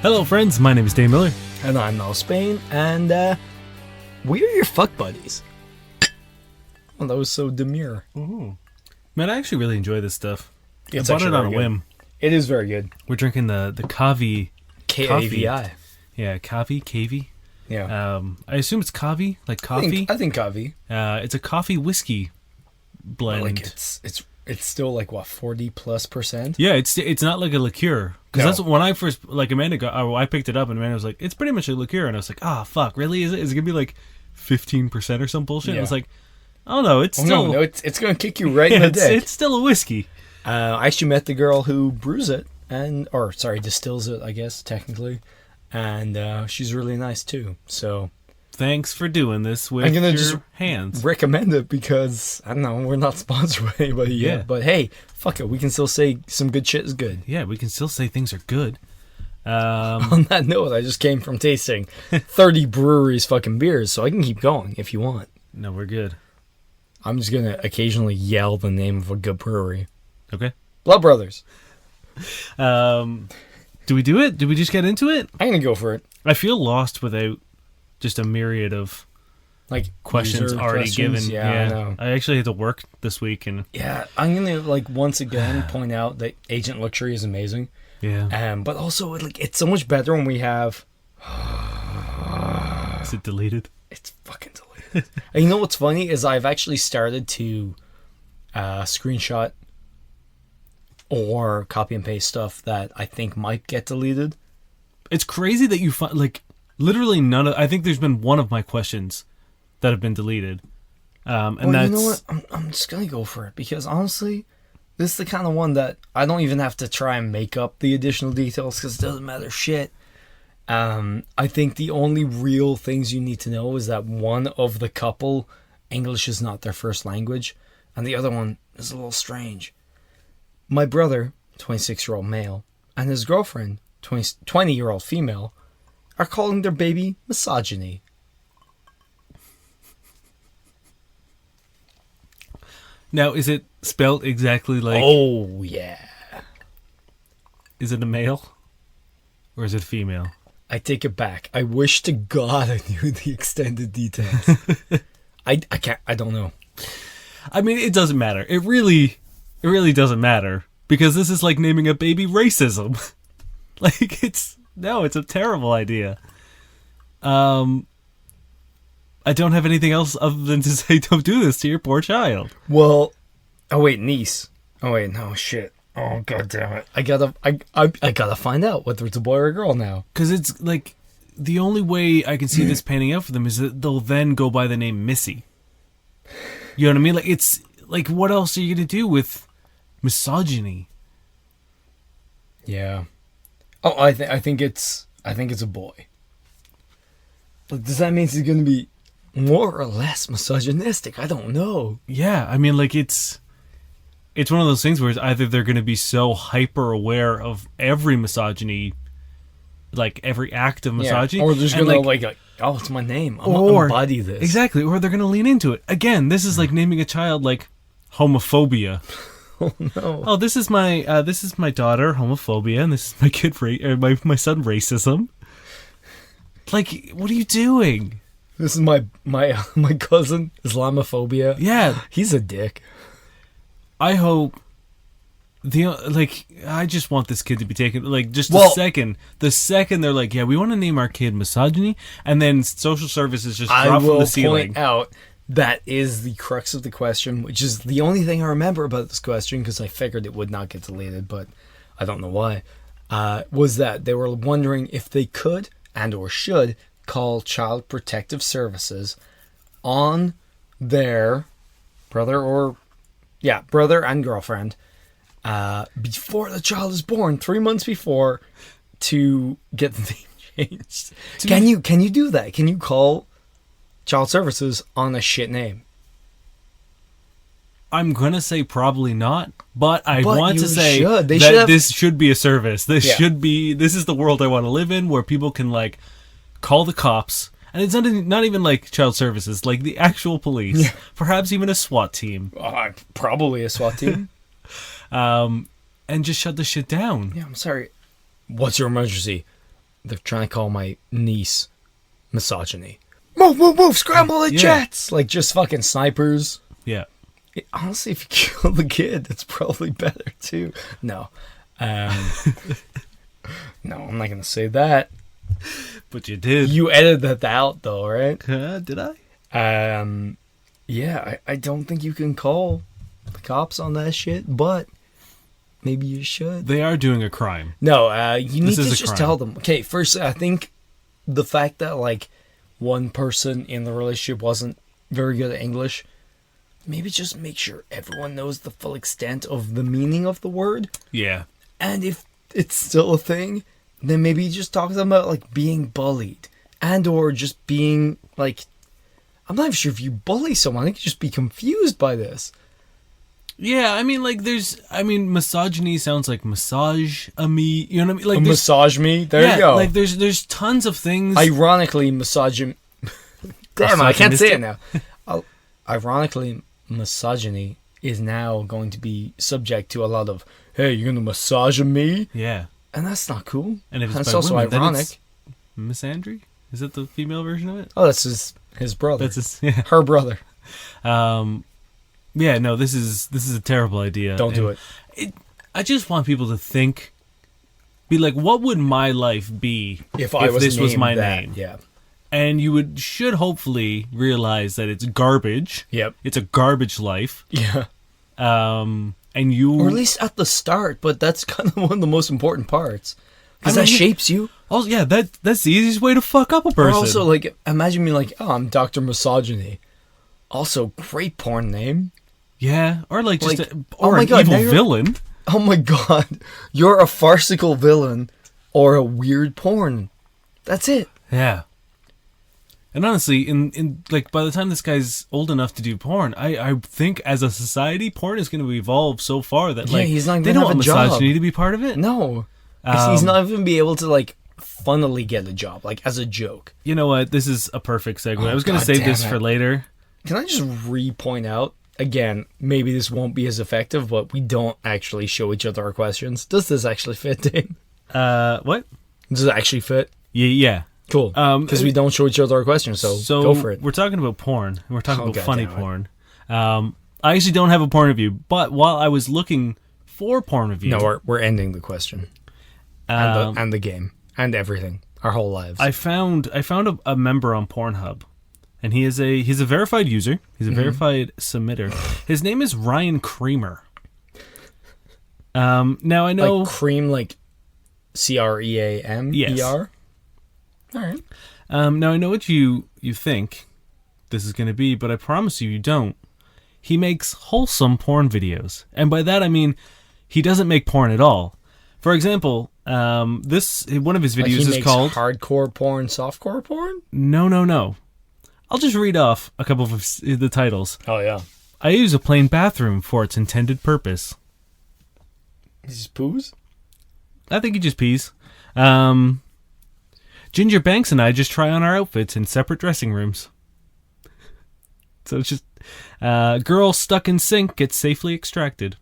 Hello, friends. My name is Dain Miller. And I'm Niall Spain, and we're your fuck buddies. Oh, that was so demure. Man, I actually really enjoy this stuff. It's I bought it actually on a very whim. It is very good. We're drinking the Kavi. Kavi. Yeah, Kavi. Yeah. I assume it's Kavi, like coffee. I think Kavi. It's a coffee whiskey blend. Like it's still like what 40+%. Yeah, it's not like a liqueur. Because that's when I first, like, Amanda got, I picked it up and Amanda was like, it's pretty much a liqueur. And I was like, fuck, really? Is it going to be like 15% or some bullshit? Yeah. I was like, oh no, it's still. No, it's going to kick you right in the dick. It's still a whiskey. I actually met the girl who brews it, distills it, I guess, technically. And she's really nice too. So. Thanks for doing this with your just hands. Recommend it because, I don't know, we're not sponsored by anybody yet. But hey, fuck it. We can still say some good shit is good. Yeah, we can still say things are good. On that note, I just came from tasting 30 breweries fucking beers, so I can keep going if you want. No, we're good. I'm just going to occasionally yell the name of a good brewery. Okay. Blood Brothers. Do we do it? Do we just get into it? I'm going to go for it. I feel lost without just a myriad of like questions already given. Yeah, I know. I actually had to work this week, and I'm gonna once again point out that Agent Luxury is amazing. Yeah. But also it's so much better when we have. Is it deleted? It's fucking deleted. And you know what's funny is I've actually started to screenshot or copy and paste stuff that I think might get deleted. It's crazy that you find literally none of. I think there's been one of my questions that have been deleted. And that's. You know what? I'm just gonna go for it because honestly, this is the kind of one that I don't even have to try and make up the additional details because it doesn't matter shit. I think the only real things you need to know is that one of the couple, English is not their first language, and the other one is a little strange. My brother, 26-year-old male, and his girlfriend, 20-year-old female, are calling their baby Misogyny. Now, is it spelled exactly like... Oh, yeah. Is it a male? Or is it female? I take it back. I wish to God I knew the extended details. I can't... I don't know. I mean, it doesn't matter. It really doesn't matter. Because this is like naming a baby racism. No, it's a terrible idea. I don't have anything else other than to say don't do this to your poor child. Well, niece. Oh wait, no shit. Oh god damn it. I gotta find out whether it's a boy or a girl now. Because it's like the only way I can see this panning out for them is that they'll then go by the name Missy. You know what I mean? Like it's like what else are you gonna do with misogyny? Yeah. Oh, I think it's a boy. But does that mean he's going to be more or less misogynistic? I don't know. Yeah, I mean, like it's one of those things where it's either they're going to be so hyper aware of every misogyny, like every act of misogyny, or they're just going to oh, it's my name. I'm gonna embody this. Exactly, or they're going to lean into it. Again, this is like naming a child like homophobia. Oh no! Oh, this is my daughter, homophobia, and this is my kid, my son, racism. Like, what are you doing? This is my cousin, Islamophobia. Yeah, he's a dick. I hope I just want this kid to be taken. Like, just the second they're like, yeah, we want to name our kid Misogyny, and then social services just drop from the ceiling. I will point out. That is the crux of the question, which is the only thing I remember about this question, because I figured it would not get deleted, but I don't know why, was that they were wondering if they could and or should call Child Protective Services on their brother and girlfriend before the child is born, 3 months before, to get the name changed. Can you do that? Can you call Child Services on a shit name? I'm gonna say probably not, but I want to say this should be a service. This is the world I want to live in, where people can like call the cops, and it's not even like Child Services, like the actual police, perhaps even a SWAT team. Probably a SWAT team. And just shut the shit down. Yeah, I'm sorry. What's your emergency? they're trying to call my niece misogyny. Move, move, move! Scramble the jets! Like, just fucking snipers. Yeah. Honestly, if you kill the kid, it's probably better too. No. No, I'm not going to say that. But you did. You edited that out, though, right? Did I? Yeah, I don't think you can call the cops on that shit, but maybe you should. They are doing a crime. No, you need to just tell them. Okay, first, I think the fact that, like, one person in the relationship wasn't very good at English, maybe just make sure everyone knows the full extent of the meaning of the word. Yeah. And if it's still a thing, then maybe just talk to them about, like, being bullied. And or just being, like... I'm not even sure if you bully someone. I think you just be confused by this. Yeah, I mean, like, misogyny sounds like massage me. You know what I mean? Like, massage me? There you go. Like, there's tons of things. Ironically, Damn, I can't say it now. Ironically, misogyny is now going to be subject to a lot of, hey, you're going to massage me? Yeah. And that's not cool. And if it's also women, ironic. Misandry? Is that the female version of it? Oh, that's his brother. That's her brother. Yeah, no, this is a terrible idea. Don't do it. I just want people to think, be like, what would my life be if this was my name? Yeah. And you should hopefully realize that it's garbage. Yep. It's a garbage life. Yeah. And you... Or at least at the start, but that's kind of one of the most important parts. Because that shapes you. Also, yeah, that's the easiest way to fuck up a person. Or also, like, imagine me like, oh, I'm Dr. Misogyny. Also, great porn name. Yeah, or like just like, an evil villain. Oh my god, you're a farcical villain or a weird porn. That's it. Yeah. And honestly, in like by the time this guy's old enough to do porn, I think as a society, porn is going to evolve so far that like he's not they don't want misogyny to be part of it. No, he's not even be able to like funnily get a job like as a joke. You know what? This is a perfect segue. I was going to save this for later. Can I just point out again? Maybe this won't be as effective, but we don't actually show each other our questions. Does this actually fit, Dain? What? Does it actually fit? Yeah. Cool. Because we don't show each other our questions, so go for it. We're talking about porn. We're talking about funny porn. I actually don't have a porn review, but while I was looking for porn reviews... No, we're ending the question. And the game. And everything. Our whole lives. I found a member on Pornhub. And he's a verified user. He's a verified submitter. His name is Ryan Creamer. Now I know... Like cream, like CREAMER? Yes. All right. Now I know what you think this is going to be, but I promise you don't. He makes wholesome porn videos, and by that I mean he doesn't make porn at all. For example, one of his videos is called hardcore porn, softcore porn. No. I'll just read off a couple of the titles. Oh yeah. I use a plain bathroom for its intended purpose. He just poos? I think he just pees. Ginger Banks and I just try on our outfits in separate dressing rooms. So it's just... girl stuck in sink gets safely extracted.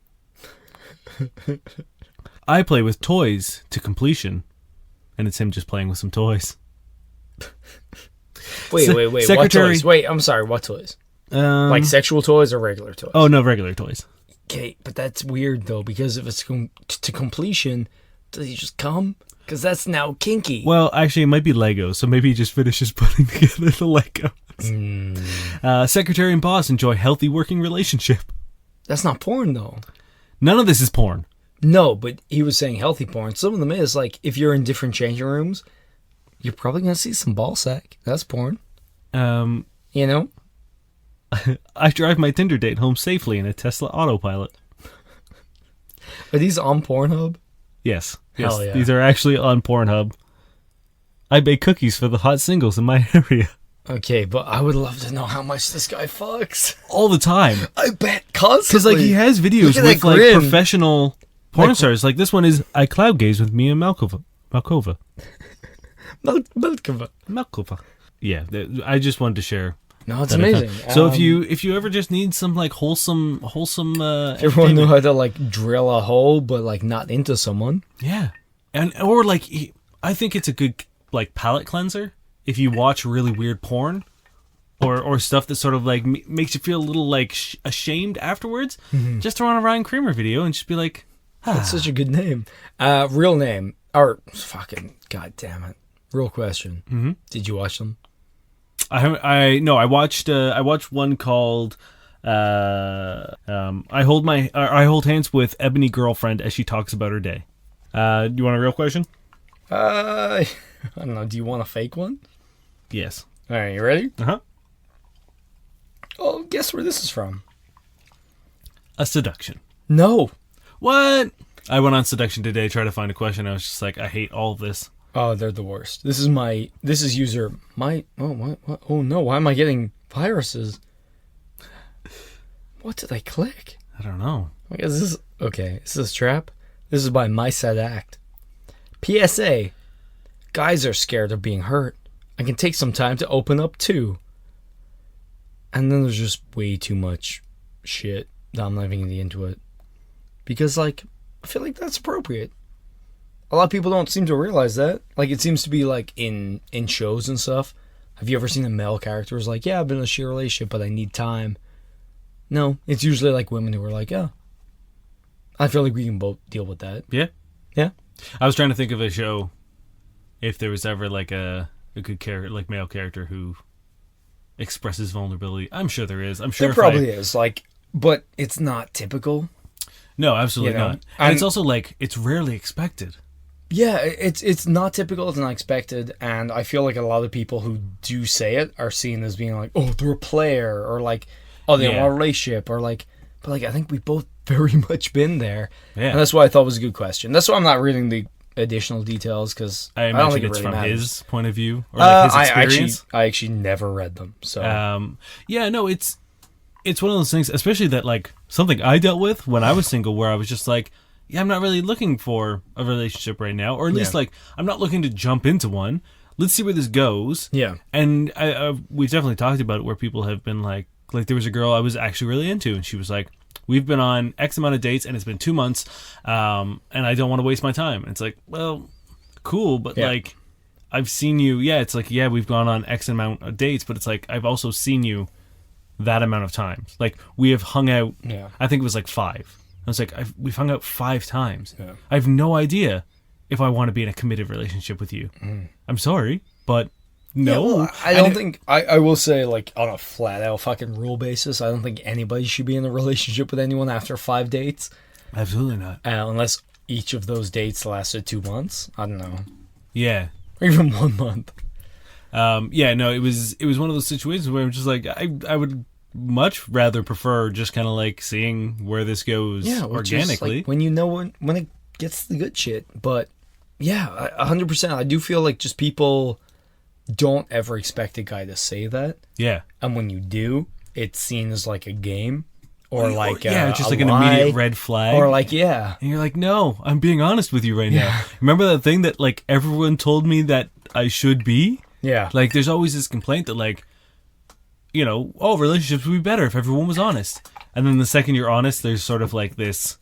I play with toys to completion. And it's him just playing with some toys. Wait. Secretary... What toys? Wait, I'm sorry. What toys? Like sexual toys or regular toys? Oh, no, regular toys. Okay, but that's weird, though, because if it's to completion, does he just come? Because that's now kinky. Well, actually, it might be Legos, so maybe he just finishes putting together the Legos. Secretary and boss enjoy healthy working relationship. That's not porn, though. None of this is porn. No, but he was saying healthy porn. Some of them is, like, if you're in different changing rooms, you're probably going to see some ball sack. That's porn. You know? I drive my Tinder date home safely in a Tesla autopilot. Are these on Pornhub? Yes. Hell yeah. These are actually on Pornhub. I bake cookies for the hot singles in my area. Okay, but I would love to know how much this guy fucks. All the time. I bet constantly. Because like he has videos with like professional porn stars. Like this one is I cloud gaze with Mia Malkova. Malkova. Yeah, I just wanted to share. No, it's amazing. So if you ever just need some like wholesome everyone know how to like drill a hole but like not into someone. Yeah. Or like I think it's a good like palate cleanser if you watch really weird porn or stuff that sort of like makes you feel a little like ashamed afterwards. Just throw on a Ryan Kramer video and just be like, That's such a good name. Real name, or fucking goddamn it. Real question. Did you watch them? I watched one called I hold hands with Ebony Girlfriend as she talks about her day. Do you want a real question? I don't know. Do you want a fake one? Yes. All right, you ready? Uh-huh. Oh, guess where this is from? A seduction. No. What? I went on seduction today, tried to find a question. I was just like, I hate all of this. Oh, they're the worst. This is user my. Oh, what? Oh no! Why am I getting viruses? What did I click? I don't know. I guess this is okay. Is this a trap? This is by My Sad Act. PSA: guys are scared of being hurt. I can take some time to open up too. And then there's just way too much shit that I'm not even getting into it. Because, like, I feel like that's appropriate. A lot of people don't seem to realize that. Like, it seems to be, like, in shows and stuff. Have you ever seen a male character who's like, yeah, I've been in a shit relationship, but I need time? No, it's usually, like, women who are like, yeah. I feel like we can both deal with that. Yeah. Yeah. I was trying to think of a show, if there was ever, like, a good character, like, male character who expresses vulnerability. I'm sure there is. I'm sure there probably is, like, but it's not typical. No, absolutely not. And it's also like it's rarely expected. Yeah, it's not typical. It's not expected, and I feel like a lot of people who do say it are seen as being like, oh, they're a player, or like, oh, they don't want a relationship, or like, but like I think we've both very much been there, and that's why I thought it was a good question. That's why I'm not reading the additional details because I don't think it's really from matters. his point of view or like his experience. I actually never read them. So it's one of those things, especially that like something I dealt with when I was single, where I was just like, yeah, I'm not really looking for a relationship right now, or at least like I'm not looking to jump into one. Let's see where this goes. Yeah, and we've definitely talked about it where people have been like there was a girl I was actually really into, and she was like, we've been on X amount of dates and it's been 2 months, and I don't want to waste my time. And it's like, well, cool, but like I've seen you. Yeah, it's like, yeah, we've gone on X amount of dates, but it's like I've also seen you that amount of times. Like we have hung out. Yeah, I think it was like 5. I was like, we've hung out 5 times. Yeah. I have no idea if I want to be in a committed relationship with you. I'm sorry, but no. Yeah, well, I don't think I will say, like, on a flat out fucking rule basis, I don't think anybody should be in a relationship with anyone after 5 dates. Absolutely not. Unless each of those dates lasted 2 months. I don't know. Yeah. Or even 1 month. No, it was one of those situations where I'm just like, I would much rather prefer just kind of like seeing where this goes organically. Like when you know when it gets the good shit. But yeah, 100%. I do feel like just people don't ever expect a guy to say that. Yeah. And when you do, it's seen as like a game or like just like an immediate red flag. Or like, and you're like, no, I'm being honest with you right now. Remember that thing that like everyone told me that I should be? Yeah. Like there's always this complaint that like, you know, relationships would be better if everyone was honest. And then the second you're honest, there's sort of like this,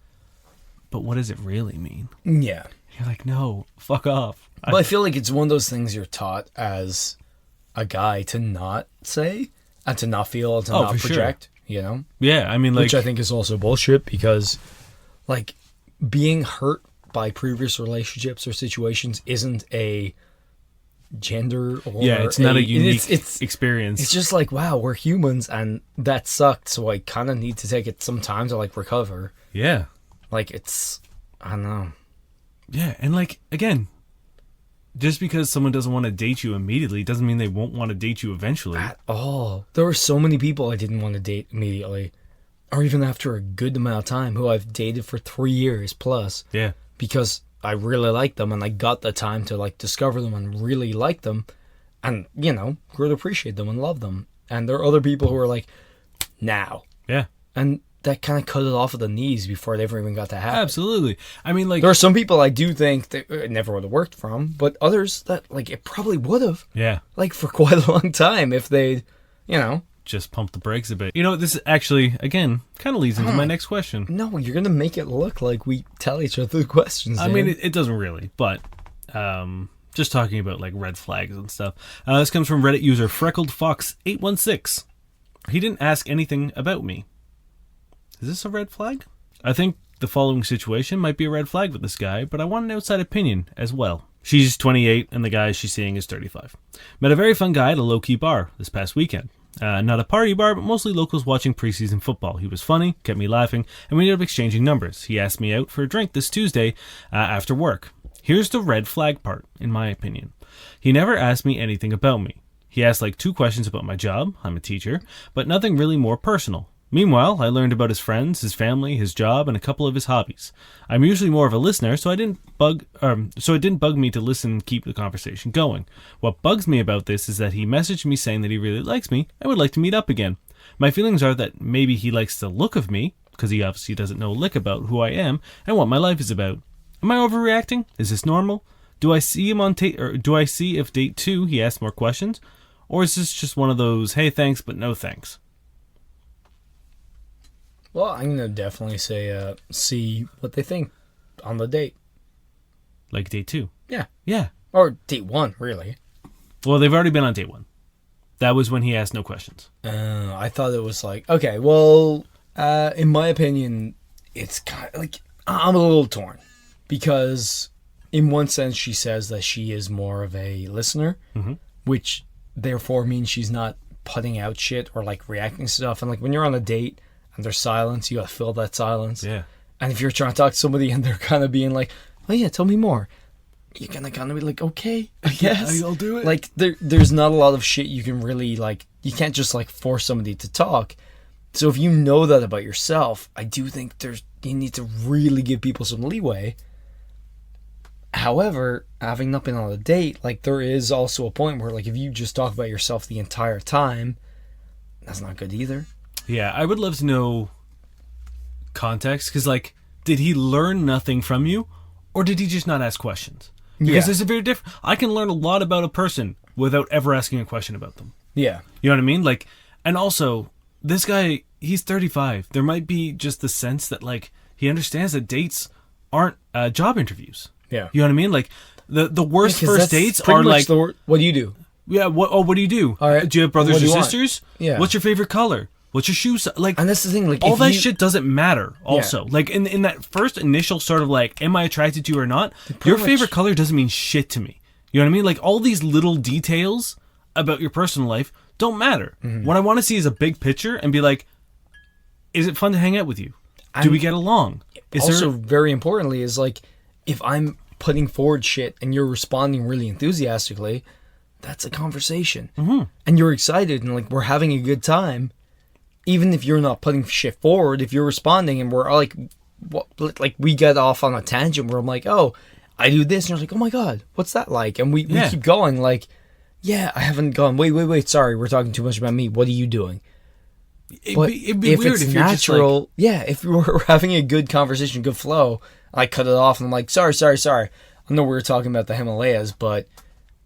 but what does it really mean? Yeah. You're like, no, fuck off. But I feel like it's one of those things you're taught as a guy to not say and to not feel, to not project, you know? Yeah, I mean, like... Which I think is also bullshit because, like, being hurt by previous relationships or situations isn't a gender or... Yeah, it's not a unique experience. It's just like, wow, we're humans and that sucked, so I kind of need to take it some time to, like, recover. Yeah. Like, it's... I don't know. Yeah, and, like, again... Just because someone doesn't want to date you immediately doesn't mean they won't want to date you eventually. At all. There were so many people I didn't want to date immediately. Or even after a good amount of time who I've dated for 3 years plus. Yeah. Because I really liked them and I got the time to like discover them and really like them. And, you know, grew to appreciate them and love them. And there are other people who are like, now. Yeah. And that kind of cut it off at the knees before it ever even got to happen. Absolutely. I mean, like... There are some people I do think that it never would have worked from, but others that, like, it probably would have. Yeah. Like, for quite a long time if they'd, you know... Just pump the brakes a bit. You know, this is actually, again, kind of leads into my next question. No, you're going to make it look like we tell each other the questions. I mean, it doesn't really, but Just talking about like red flags and stuff. This comes from Reddit user FreckledFox816. He didn't ask anything about me. Is this a red flag? I think the following situation might be a red flag with this guy, but I want an outside opinion as well. She's 28 and the guy she's seeing is 35. Met a very fun guy at a low-key bar this past weekend. Not a party bar, but mostly locals watching preseason football. He was funny, kept me laughing, and we ended up exchanging numbers. He asked me out for a drink this Tuesday after work. Here's the red flag part, in my opinion. He never asked me anything about me. He asked like 2 questions about my job, I'm a teacher, but nothing really more personal. Meanwhile, I learned about his friends, his family, his job, and a couple of his hobbies. I'm usually more of a listener, so it didn't bug me to listen and keep the conversation going. What bugs me about this is that he messaged me saying that he really likes me and would like to meet up again. My feelings are that maybe he likes the look of me, because he obviously doesn't know a lick about who I am and what my life is about. Am I overreacting? Is this normal? Do I see him on do I see if date 2 he asks more questions? Or is this just one of those, hey thanks but no thanks? Well, I'm going to definitely say see what they think on the date. Like date 2? Yeah. Yeah. Or date 1, really. Well, they've already been on date 1. That was when he asked no questions. I thought it was like, okay, well, in my opinion, it's kind of like, I'm a little torn. Because in one sense, she says that she is more of a listener, which therefore means she's not putting out shit or like reacting to stuff. And like when you're on a date and there's silence, you gotta fill that silence. Yeah. And if you're trying to talk to somebody and they're kind of being like, oh yeah, tell me more, you're gonna kind of be like, okay, I guess I'll do it. Like there's not a lot of shit you can really like. You can't just like force somebody to talk. So if you know that about yourself, I do think you need to really give people some leeway. However, having not been on a date, like there is also a point where like if you just talk about yourself the entire time, that's not good either. Yeah, I would love to know context, because like, did he learn nothing from you, or did he just not ask questions? Because there's a very different. I can learn a lot about a person without ever asking a question about them. Yeah, you know what I mean. Like, and also this guy, he's 35. There might be just the sense that like he understands that dates aren't job interviews. Yeah, you know what I mean. Like the worst first dates are like, what do you do? Yeah, what do you do? All right. Do you have brothers or sisters? Yeah. What's your favorite color? What's your shoe size? Like, and that's the thing. Like, all that shit doesn't matter. Also, like in that first initial sort of like, am I attracted to you or not? Your favorite color doesn't mean shit to me. You know what I mean? Like all these little details about your personal life don't matter. Mm-hmm. What I want to see is a big picture and be like, is it fun to hang out with you? Do we get along? Very importantly, is like, if I'm putting forward shit and you're responding really enthusiastically, that's a conversation. Mm-hmm. And you're excited and like we're having a good time. Even if you're not putting shit forward, if you're responding and we're like, like we get off on a tangent where I'm like, oh, I do this, and you're like, oh my god, what's that like? And we keep going like, yeah, I haven't gone. Wait, sorry, we're talking too much about me. What are you doing? It'd be weird if you're natural. Just like, if we're having a good conversation, good flow, I cut it off and I'm like, sorry. I know we were talking about the Himalayas, but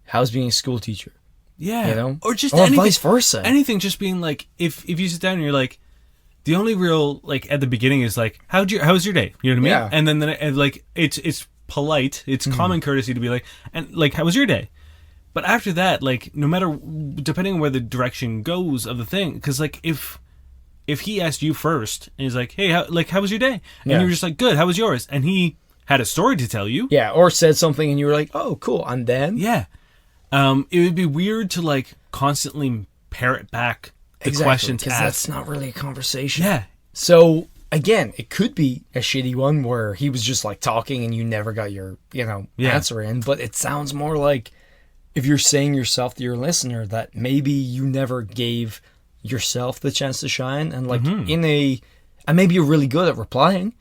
how's being a school teacher? Yeah, you know, or anything, vice versa. Anything, just being like, if you sit down and you're like, the only real like at the beginning is like, how was your day? You know what I mean? And then like it's polite, it's common courtesy to be like, and like, how was your day? But after that, like, no matter depending on where the direction goes of the thing, because like if he asked you first and he's like, hey, how was your day? And you were just like, good. How was yours? And he had a story to tell you. Yeah, or said something and you were like, oh, cool. And then it would be weird to like constantly parrot back the questions asked. Because that's not really a conversation. Yeah. So again, it could be a shitty one where he was just like talking and you never got your answer in. But it sounds more like if you're saying yourself to your listener that maybe you never gave yourself the chance to shine, and like and maybe you're really good at replying,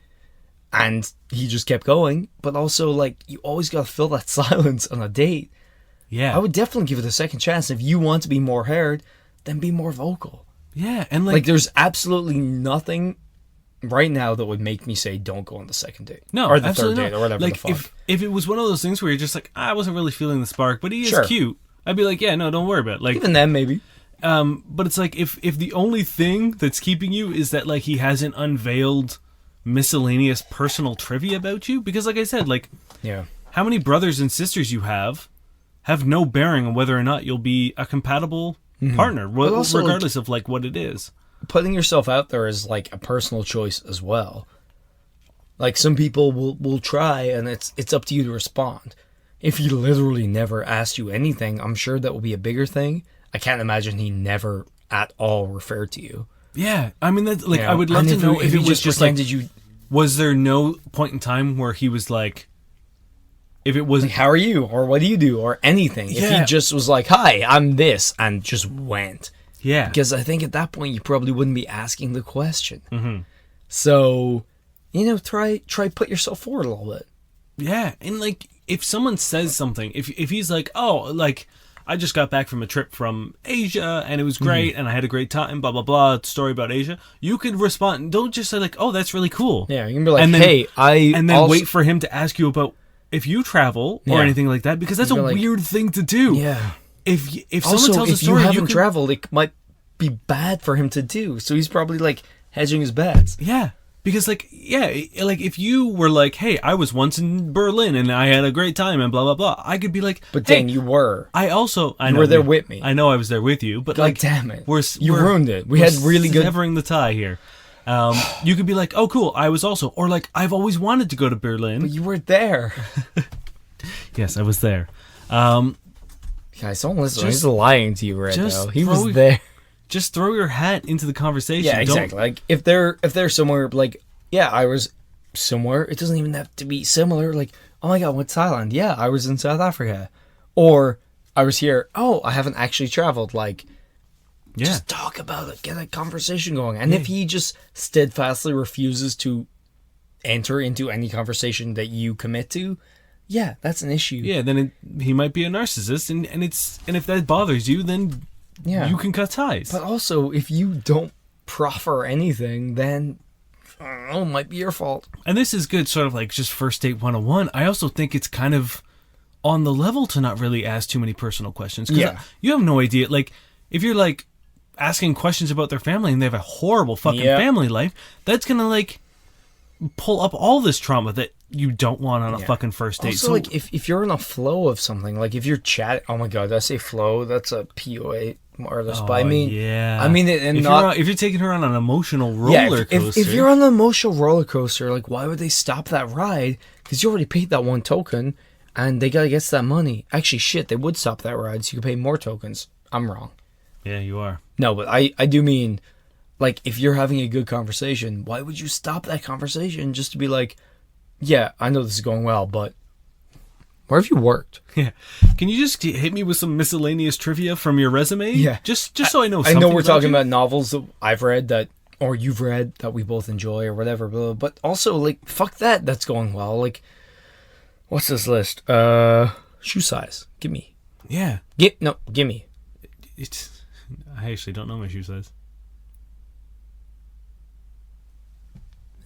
and he just kept going. But also like you always got to fill that silence on a date. Yeah, I would definitely give it a second chance. If you want to be more heard, then be more vocal. Yeah, and like there's absolutely nothing right now that would make me say don't go on the second date. No, or the third date or whatever. Like the fuck. If it was one of those things where you're just like, I wasn't really feeling the spark, but he is cute, I'd be like, yeah, no, don't worry about it. Like even then maybe. But it's like if the only thing that's keeping you is that like he hasn't unveiled miscellaneous personal trivia about you, because like I said, like how many brothers and sisters you have have no bearing on whether or not you'll be a compatible partner, regardless of like what it is. Putting yourself out there is like a personal choice as well. Like some people will try, and it's up to you to respond. If he literally never asked you anything, I'm sure that will be a bigger thing. I can't imagine he never at all referred to you. Yeah, I mean, that's like, I would love to know if it was just like, was there no point in time where he was like, if it was like, how are you, or what do you do, or anything? Yeah. If he just was like, hi, I'm this, and just went. Yeah. Because I think at that point you probably wouldn't be asking the question. Mm-hmm. So, try put yourself forward a little bit. Yeah, and like, if someone says something, if he's like, oh, like, I just got back from a trip from Asia, and it was great, and I had a great time, blah, blah, blah, story about Asia, you could respond. Don't just say, like, oh, that's really cool. Yeah, you can be like, hey, And then wait for him to ask you about if you travel or anything like that, because that's a weird thing to do. Yeah. If also, someone tells a story, you haven't traveled, it might be bad for him to do. So he's probably, like, hedging his bets. Yeah. Because, like, like, if you were like, hey, I was once in Berlin and I had a great time and blah, blah, blah, I could be like, but then you were. I know you were there with me. I know I was there with you, but, God like, damn it. We're ruined it. We had really good. Severing the tie here. You could be like, oh, cool, I was also. Or, like, I've always wanted to go to Berlin. But you were there. Yes, I was there. Guys, don't listen. He's lying to you right now. He was there. Just throw your hat into the conversation. Yeah, exactly. Like, if they're somewhere, like, yeah, I was somewhere. It doesn't even have to be similar. Like, oh my god, what's Thailand? Yeah, I was in South Africa. Or, I was here. Oh, I haven't actually traveled. Like, just talk about it. Get a conversation going. And if he just steadfastly refuses to enter into any conversation that you commit to, yeah, that's an issue. Yeah, then he might be a narcissist. And if that bothers you, then you can cut ties. But also, if you don't proffer anything, then it might be your fault. And this is good, sort of like just first date 101. I also think it's kind of on the level to not really ask too many personal questions. Because you have no idea. Like, if you're like asking questions about their family and they have a horrible fucking family life, that's going to like pull up all this trauma that you don't want on a fucking first date. Also, like, if you're in a flow of something, like if you're chatting, oh my god, did I say flow? That's a POA. More or less, but I mean, if you're taking her on an emotional roller coaster, if you're on an emotional roller coaster, like, why would they stop that ride? Because you already paid that one token, and they gotta get that money. Actually, shit, they would stop that ride, so you could pay more tokens. I'm wrong. Yeah, you are. No, but I do mean, like, if you're having a good conversation, why would you stop that conversation just to be like, yeah, I know this is going well, but where have you worked? Yeah. Can you just hit me with some miscellaneous trivia from your resume? Yeah. Just so I know something. I know we're talking about novels that I've read or you've read that we both enjoy or whatever, but also, like, fuck that. That's going well. Like, what's this list? Shoe size. Give me. Yeah. Give me. I actually don't know my shoe size.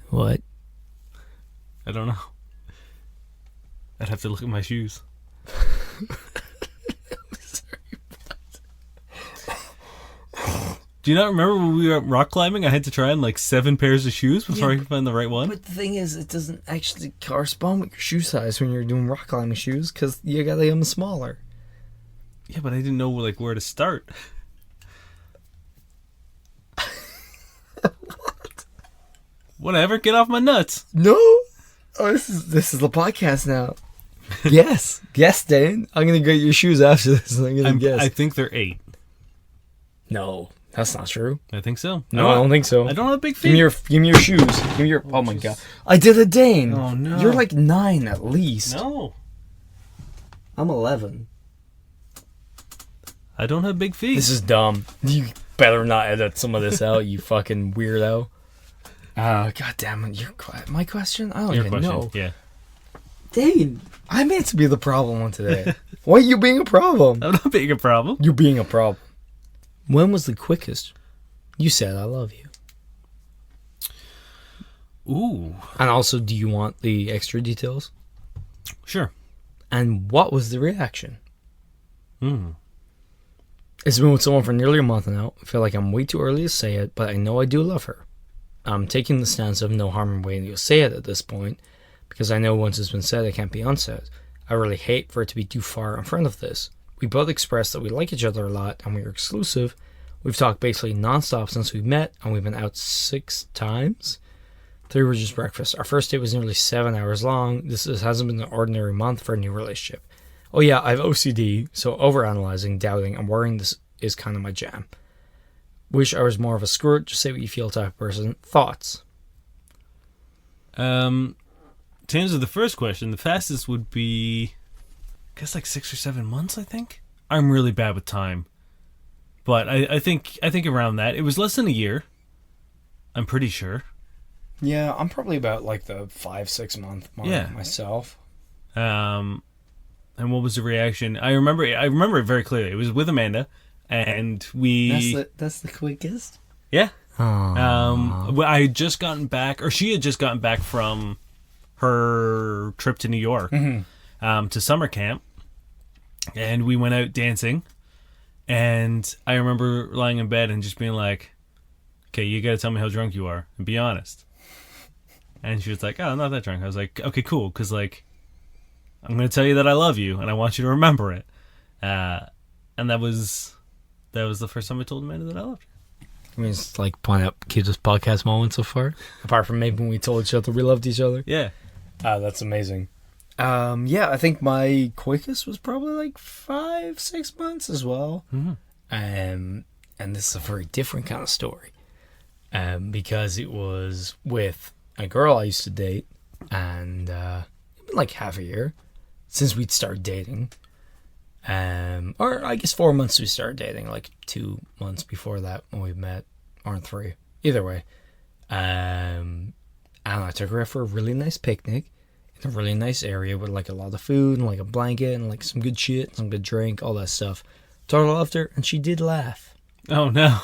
What? I don't know. I'd have to look at my shoes. Do you not remember when we were rock climbing? I had to try on like 7 pairs of shoes before I could find the right one. But the thing is, it doesn't actually correspond with your shoe size when you're doing rock climbing shoes because you gotta get them smaller. Yeah, but I didn't know like where to start. What? Whatever, get off my nuts. No. Oh, this is the podcast now. Yes, Dain. I'm gonna get your shoes after this. I'm gonna guess. I think they're 8. No, that's not true. I think so. No, I don't think so. I don't have big feet. Give me your shoes. Give me your. Oh my god! I did a Dain. Oh no! You're like 9 at least. No. I'm 11. I don't have big feet. This is dumb. You better not edit some of this out, you fucking weirdo. God damn it! My question? I don't even know. Yeah. Dain, I meant to be the problem one today. Why are you being a problem? I'm not being a problem. You're being a problem. When was the quickest you said I love you? Ooh. And also, do you want the extra details? Sure. And what was the reaction? It's been with someone for nearly a month now. I feel like I'm way too early to say it, but I know I do love her. I'm taking the stance of no harm in waiting to say it at this point, because I know once it's been said, it can't be unsaid. I really hate for it to be too far in front of this. We both expressed that we like each other a lot and we are exclusive. We've talked basically nonstop since we met, and we've been out 6 times. 3 were just breakfast. Our first date was nearly 7 hours long. This hasn't been an ordinary month for a new relationship. Oh yeah, I have OCD, so overanalyzing, doubting, and worrying this is kind of my jam. Wish I was more of a screw it, just say what you feel type of person. Thoughts? To answer the first question, the fastest would be, I guess, like 6 or 7 months, I think. I'm really bad with time. But I think around that. It was less than a year. I'm pretty sure. Yeah, I'm probably about like the 5-6 month mark myself. And what was the reaction? I remember it very clearly. It was with Amanda, and that's the quickest. Yeah. Aww. I had just gotten back, or she had just gotten back from her trip to New York, to summer camp, and we went out dancing. And I remember lying in bed and just being like, okay, you got to tell me how drunk you are and be honest. And she was like, oh, I'm not that drunk. I was like, okay, cool. Because, like, I'm going to tell you that I love you and I want you to remember it. And that was the first time I told Amanda that I loved her. I mean, it's like point out cutest podcast moment so far. Apart from maybe when we told each other we loved each other. Yeah. That's amazing. Yeah, I think my quickest was probably like 5-6 months as well. Mm-hmm. And this is a very different kind of story. Because it was with a girl I used to date, and like half a year since we'd started dating. Or I guess 4 months we started dating, like 2 months before that when we met, or 3. Either way. And I took her out for a really nice picnic in a really nice area with like a lot of food and like a blanket and like some good shit, some good drink, all that stuff. Told her I loved her, and she did laugh. Oh no.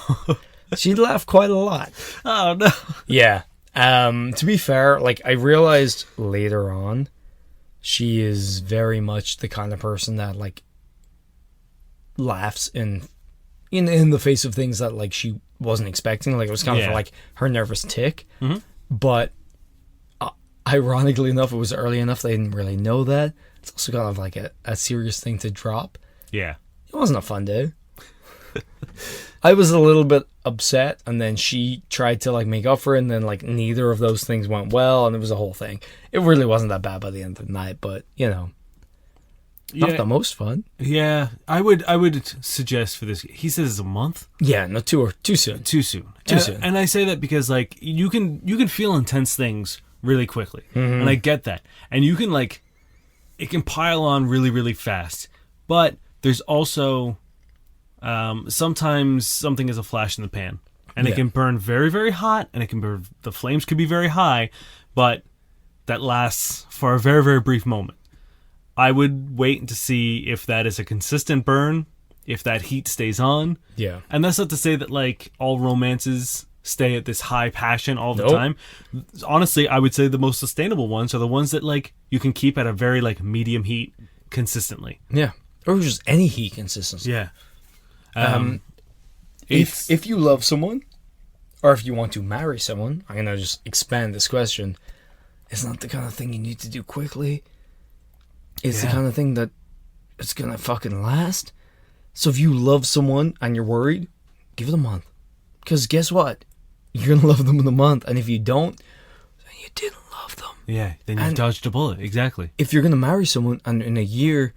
She laughed quite a lot. Oh no. Yeah. To be fair, like I realized later on, she is very much the kind of person that like laughs in the face of things that like she wasn't expecting. Like it was kind of like her nervous tick. Mm-hmm. But ironically enough, it was early enough they didn't really know that. It's also kind of like a serious thing to drop. Yeah. It wasn't a fun day. I was a little bit upset, and then she tried to like make up for it, and then like neither of those things went well, and it was a whole thing. It really wasn't that bad by the end of the night, but you know, not the most fun. Yeah, I would suggest for this. He says it's a month. Yeah, no, too soon. Too soon. And I say that because like you can feel intense things really quickly, and I get that, and you can like it can pile on really really fast, but there's also sometimes something is a flash in the pan, and it can burn very very hot, and it can burn, the flames could be very high, but that lasts for a very very brief moment. I would wait to see if that is a consistent burn, if that heat stays on. Yeah. And that's not to say that like all romances stay at this high passion all the time. Honestly, I would say the most sustainable ones are the ones that like you can keep at a very like medium heat consistently. Yeah. Or just any heat consistency. Yeah. If you love someone, or if you want to marry someone, I'm going to just expand this question. It's not the kind of thing you need to do quickly. It's the kind of thing that it's going to fucking last. So if you love someone and you're worried, give it a month. Because guess what? You're going to love them in a month. And if you don't, then you didn't love them. Yeah, then you've dodged a bullet. Exactly. If you're going to marry someone and in a year,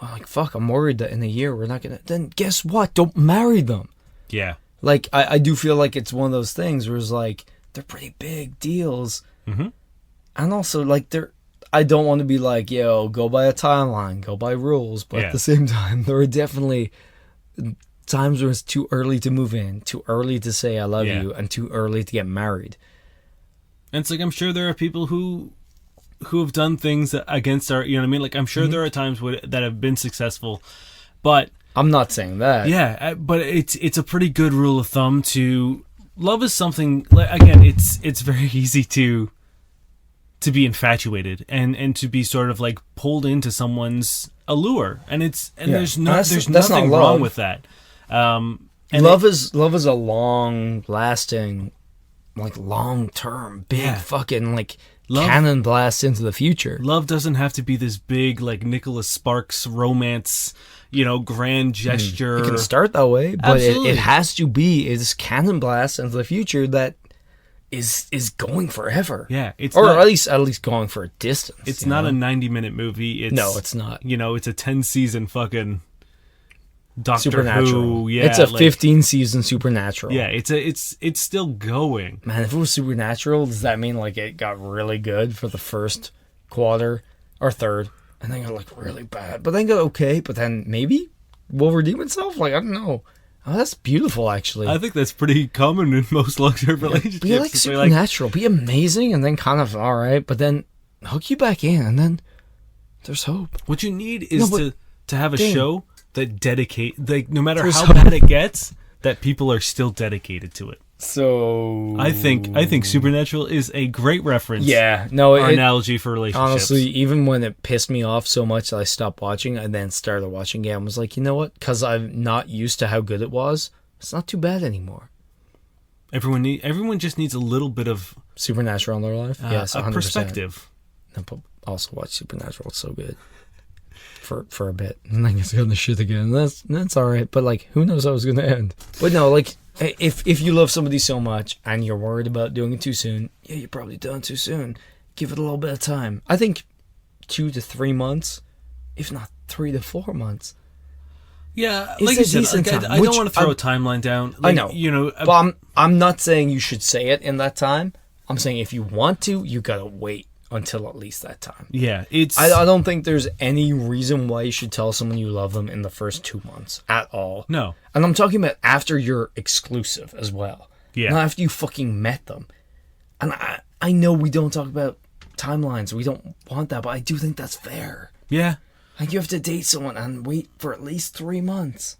well, like, fuck, I'm worried that in a year we're not going to... Then guess what? Don't marry them. Yeah. Like, I do feel like it's one of those things where it's like, they're pretty big deals. Mm-hmm. And also, like, I don't want to be like, yo, go by a timeline, go by rules. But at the same time, there are definitely times where it's too early to move in, too early to say I love you, and too early to get married. And it's like, I'm sure there are people who have done things against our, you know what I mean? Like, I'm sure there are times that have been successful, but... I'm not saying that. Yeah, but it's a pretty good rule of thumb to... Love is something, again, it's very easy to be infatuated and to be sort of like pulled into someo's allure, and there's nothing wrong with that. Love is a long lasting, like long term, big fucking like cannon blast into the future. Love doesn't have to be this big, like, Nicholas Sparks romance, grand gesture. It can start that way, but it has to be this cannon blast into the future that is going forever. Yeah, at least going for a distance. It's not a 90-minute movie. No, it's not. It's a 10-season fucking Doctor Supernatural. Who. Yeah, it's a 15-season Supernatural. Yeah, it's still going. Man, if it was Supernatural, does that mean like it got really good for the first quarter or third, and then got like really bad, but then got okay, but then maybe will redeem itself? Like, I don't know. Oh, that's beautiful, actually. I think that's pretty common in most long-term relationships. Be like Supernatural. Be amazing, and then kind of all right, but then hook you back in, and then there's hope. What you need is to have a show that no matter how bad it gets, that people are still dedicated to it. So I think Supernatural is a great reference. Yeah, no, analogy for relationships. Honestly, even when it pissed me off so much that I stopped watching, I then started watching again. I was like, you know what? Because I'm not used to how good it was. It's not too bad anymore. Everyone just needs a little bit of Supernatural in their life. Yes, 100%. Perspective. No, but also watch Supernatural. It's so good. For a bit, and then it's gonna shit again. That's all right, but like, who knows how it's gonna end? But no, like, if you love somebody so much and you're worried about doing it too soon, yeah, you're probably done too soon. Give it a little bit of time. I think 2 to 3 months, if not 3 to 4 months. Yeah, like you said, I don't want to throw a timeline down. Like, I know, but I'm not saying you should say it in that time. I'm saying if you want to, you gotta wait until at least that time. Yeah, I don't think there's any reason why you should tell someone you love them in the first 2 months at all. No. And I'm talking about after you're exclusive as well. Yeah. Not after you fucking met them. And I know we don't talk about timelines. We don't want that, but I do think that's fair. Yeah. Like, you have to date someone and wait for at least 3 months.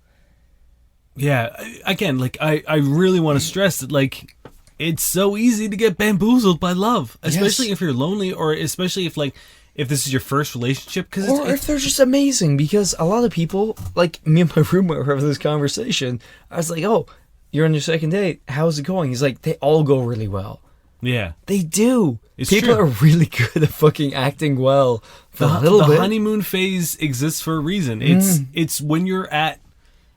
Yeah. Again, like, I really want to stress that, like, it's so easy to get bamboozled by love, especially if you're lonely, or especially if this is your first relationship. Or if they're just amazing, because a lot of people, like me and my roommate were having this conversation. I was like, oh, you're on your second date. How's it going? He's like, they all go really well. Yeah. They do. It's People true. are really good at fucking acting well for a little bit. The honeymoon phase exists for a reason. It's when you're at...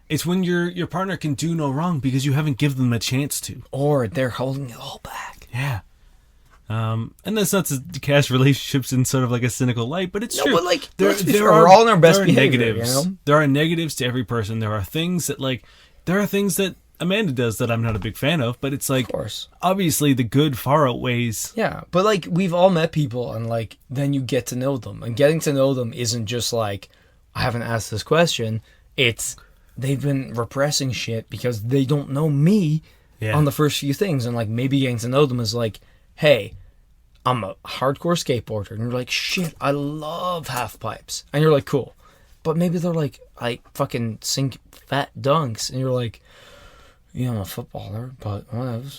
It's when your partner can do no wrong because you haven't given them a chance to. Or they're holding it all back. Yeah. And that's not to cast relationships in sort of like a cynical light, but it's true. But like, we're all in our best behavior, negatives. You know? There are negatives to every person. There are things that Amanda does that I'm not a big fan of, but it's like, of course, obviously the good far outweighs. Yeah, but like, we've all met people, and like, then you get to know them. And getting to know them isn't just like, I haven't asked this question. It's... they've been repressing shit because they don't know me on the first few things. And like, maybe getting to know them is like, hey, I'm a hardcore skateboarder. And you're like, shit, I love half pipes. And you're like, cool. But maybe they're like, I fucking sink fat dunks. And you're like, yeah, I'm a footballer, but whatever.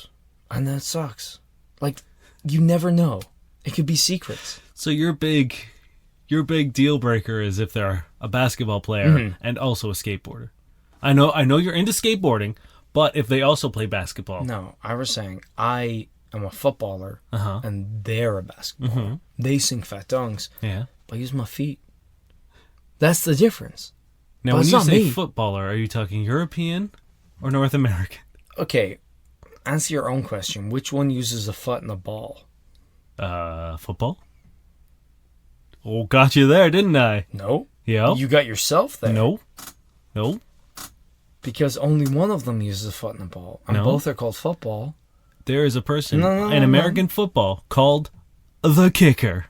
And that sucks. Like, you never know. It could be secrets. So your big deal breaker is if they're a basketball player and also a skateboarder. I know you're into skateboarding, but if they also play basketball. No, I was saying I am a footballer and they're a basketballer. They sink fat dunks. Yeah. But I use my feet. That's the difference. Now, when you say footballer, are you talking European or North American? Okay, answer your own question. Which one uses a foot and a ball? Football? Oh, got you there, didn't I? No. Yeah. You got yourself there. No. Because only one of them uses a foot and a ball. And both are called football. There is a person in American football called the kicker.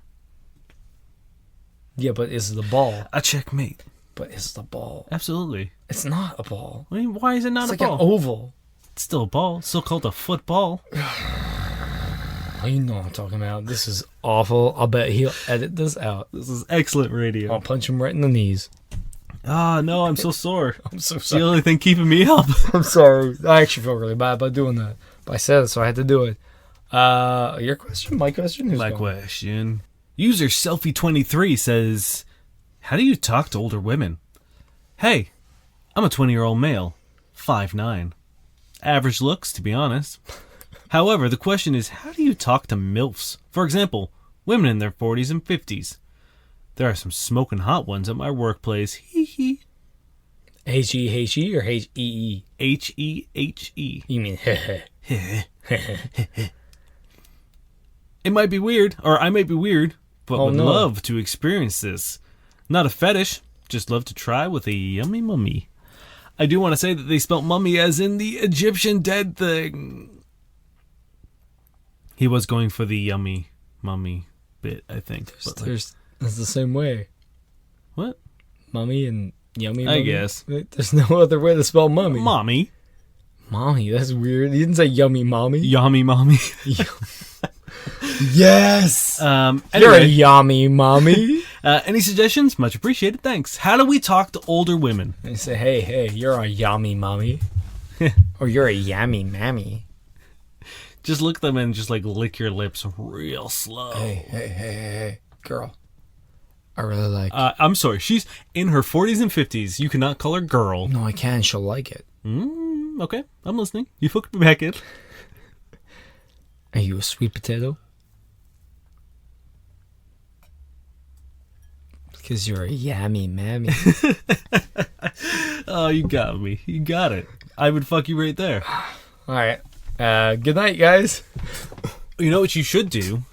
Yeah, but is the ball a checkmate? But is the ball? Absolutely. It's not a ball. I mean, why is it not a ball? It's like an oval. It's still a ball. It's still called a football. You know what I'm talking about. This is awful. I'll bet he'll edit this out. This is excellent radio. I'll punch him right in the knees. Ah, no, I'm so sore. I'm so sorry. It's the only thing keeping me up. I'm sorry. I actually feel really bad about doing that. But I said it, so I had to do it. Your question? My question? My question. User Selfie23 says, how do you talk to older women? Hey, I'm a 20-year-old male, 5'9". Average looks, to be honest. However, the question is, how do you talk to MILFs? For example, women in their 40s and 50s. There are some smoking hot ones at my workplace. Hee hee. H-E-H-E or H-E-E? H-E-H-E. You mean It might be weird, or I might be weird, but would love to experience this. Not a fetish, just love to try with a yummy mummy. I do want to say that they spelt mummy as in the Egyptian dead thing. He was going for the yummy mummy bit, I think. That's the same way. What? Mummy and yummy I mummy? guess. There's no other way to spell mummy. Mommy. Mommy, that's weird. You didn't say yummy mommy? Yummy mommy. Yes! Anyway, you're a yummy mommy. Any suggestions? Much appreciated. Thanks. How do we talk to older women? And say, hey, you're a yummy mommy. Or you're a yummy mammy. Just look at them and just like lick your lips real slow. Hey, girl. I really like it. I'm sorry. She's in her 40s and 50s. You cannot call her girl. No, I can. She'll like it. Okay. I'm listening. You hooked me back in. Are you a sweet potato? Because you're a yummy mammy. Oh, you got me. You got it. I would fuck you right there. All right. Good night, guys. You know what you should do?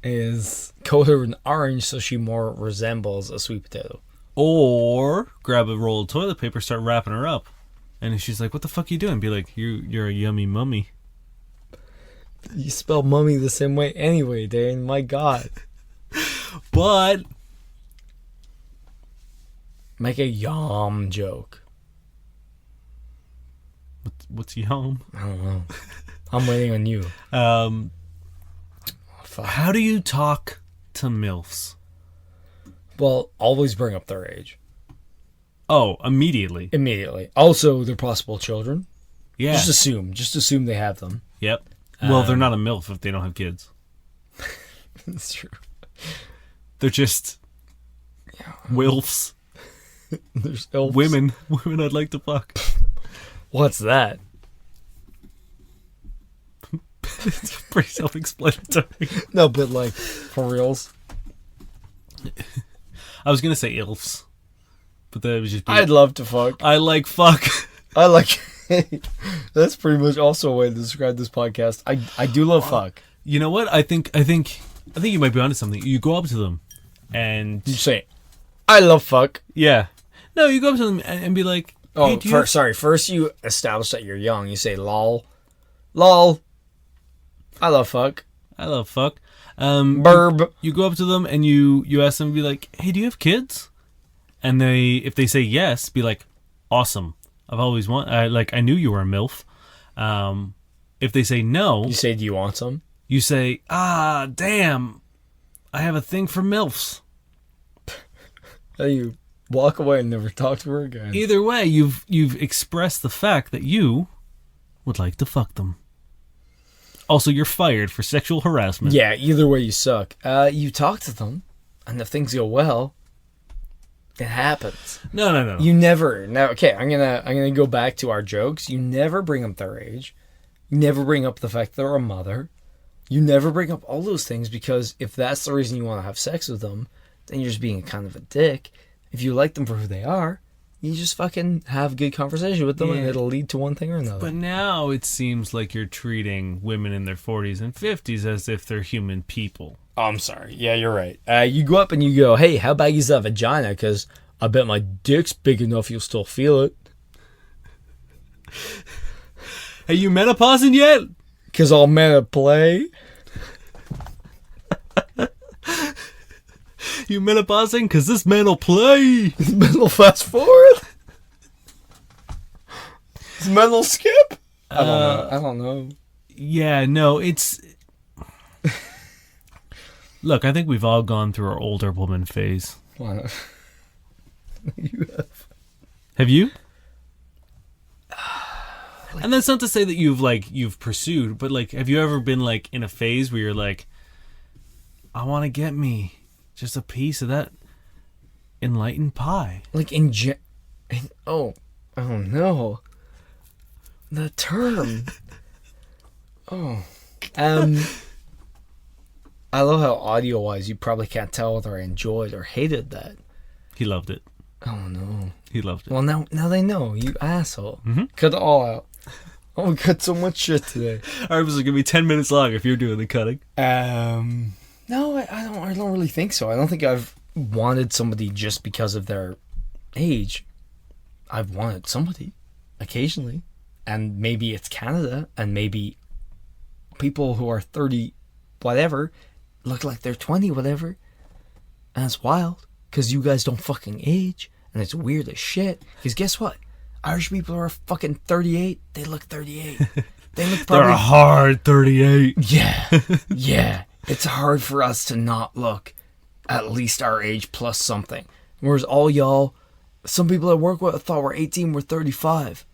Is coat her in orange so she more resembles a sweet potato. Or grab a roll of toilet paper, start wrapping her up. And if she's like, what the fuck are you doing? Be like, you're a yummy mummy. You spell mummy the same way anyway, Dain. My God. But make a yum joke. What's yum? I don't know. I'm waiting on you. How do you talk to MILFs? Well, always bring up their age. Oh, immediately. Immediately. Also, their possible children. Yeah. Just assume they have them. Yep. Well, they're not a MILF if they don't have kids. That's true. They're just WILFs. There's elves. Women I'd like to fuck. What's that? It's pretty self-explanatory. No, but like, for reals. I was going to say ILFs. But that was just... I'd love to fuck. I like fuck. I like... That's pretty much also a way to describe this podcast. I do love fuck. You know what? I think you might be onto something. You go up to them and... You say, I love fuck. Yeah. No, you go up to them and be like... Oh, sorry. First you establish that you're young. You say, lol. Lol. I love fuck. I love fuck. Burb. You go up to them and you ask them, be like, hey, do you have kids? And if they say yes, be like, awesome. I've always I knew you were a MILF. If they say no... You say, do you want some? You say, damn. I have a thing for MILFs. You walk away and never talk to her again. Either way, you've expressed the fact that you would like to fuck them. Also, you're fired for sexual harassment. Yeah, either way you suck. You talk to them, and if things go well, it happens. No. You never. Now, okay, I'm gonna go back to our jokes. You never bring up their age. You never bring up the fact they're a mother. You never bring up all those things because if that's the reason you want to have sex with them, then you're just being kind of a dick. If you like them for who they are, you just fucking have good conversation with them and it'll lead to one thing or another. But now it seems like you're treating women in their 40s and 50s as if they're human people. Oh, I'm sorry. Yeah, you're right. You go up and you go, hey, how about you use that vagina? Because I bet my dick's big enough you'll still feel it. Hey, you menopausing yet? Because all men play. You menopausing? Because this man will play. This man will fast forward. This man will skip. I don't know. Yeah, no, it's... Look, I think we've all gone through our older woman phase. Why not? You have. Have you? And that's not to say that you've pursued, but like, have you ever been like in a phase where you're like, I want to get me just a piece of that enlightened pie? Like oh no, the term. Oh, I love how audio-wise you probably can't tell whether I enjoyed or hated that. He loved it. Oh, no. He loved it. Well, now they know, you asshole. Mm-hmm. Cut it all out. Oh, we cut so much shit today. Ours was going to be 10 minutes long if you're doing the cutting. No, I don't really think so. I don't think I've wanted somebody just because of their age. I've wanted somebody occasionally. And maybe it's Canada, and maybe people who are 30 whatever look like they're 20 whatever. And it's wild, because you guys don't fucking age. And it's weird as shit. Because guess what? Irish people are fucking 38. They look 38. They look probably... They're a hard 38. Yeah. Yeah. It's hard for us to not look at least our age plus something. Whereas all y'all, some people I work with thought we're 18, we're 35.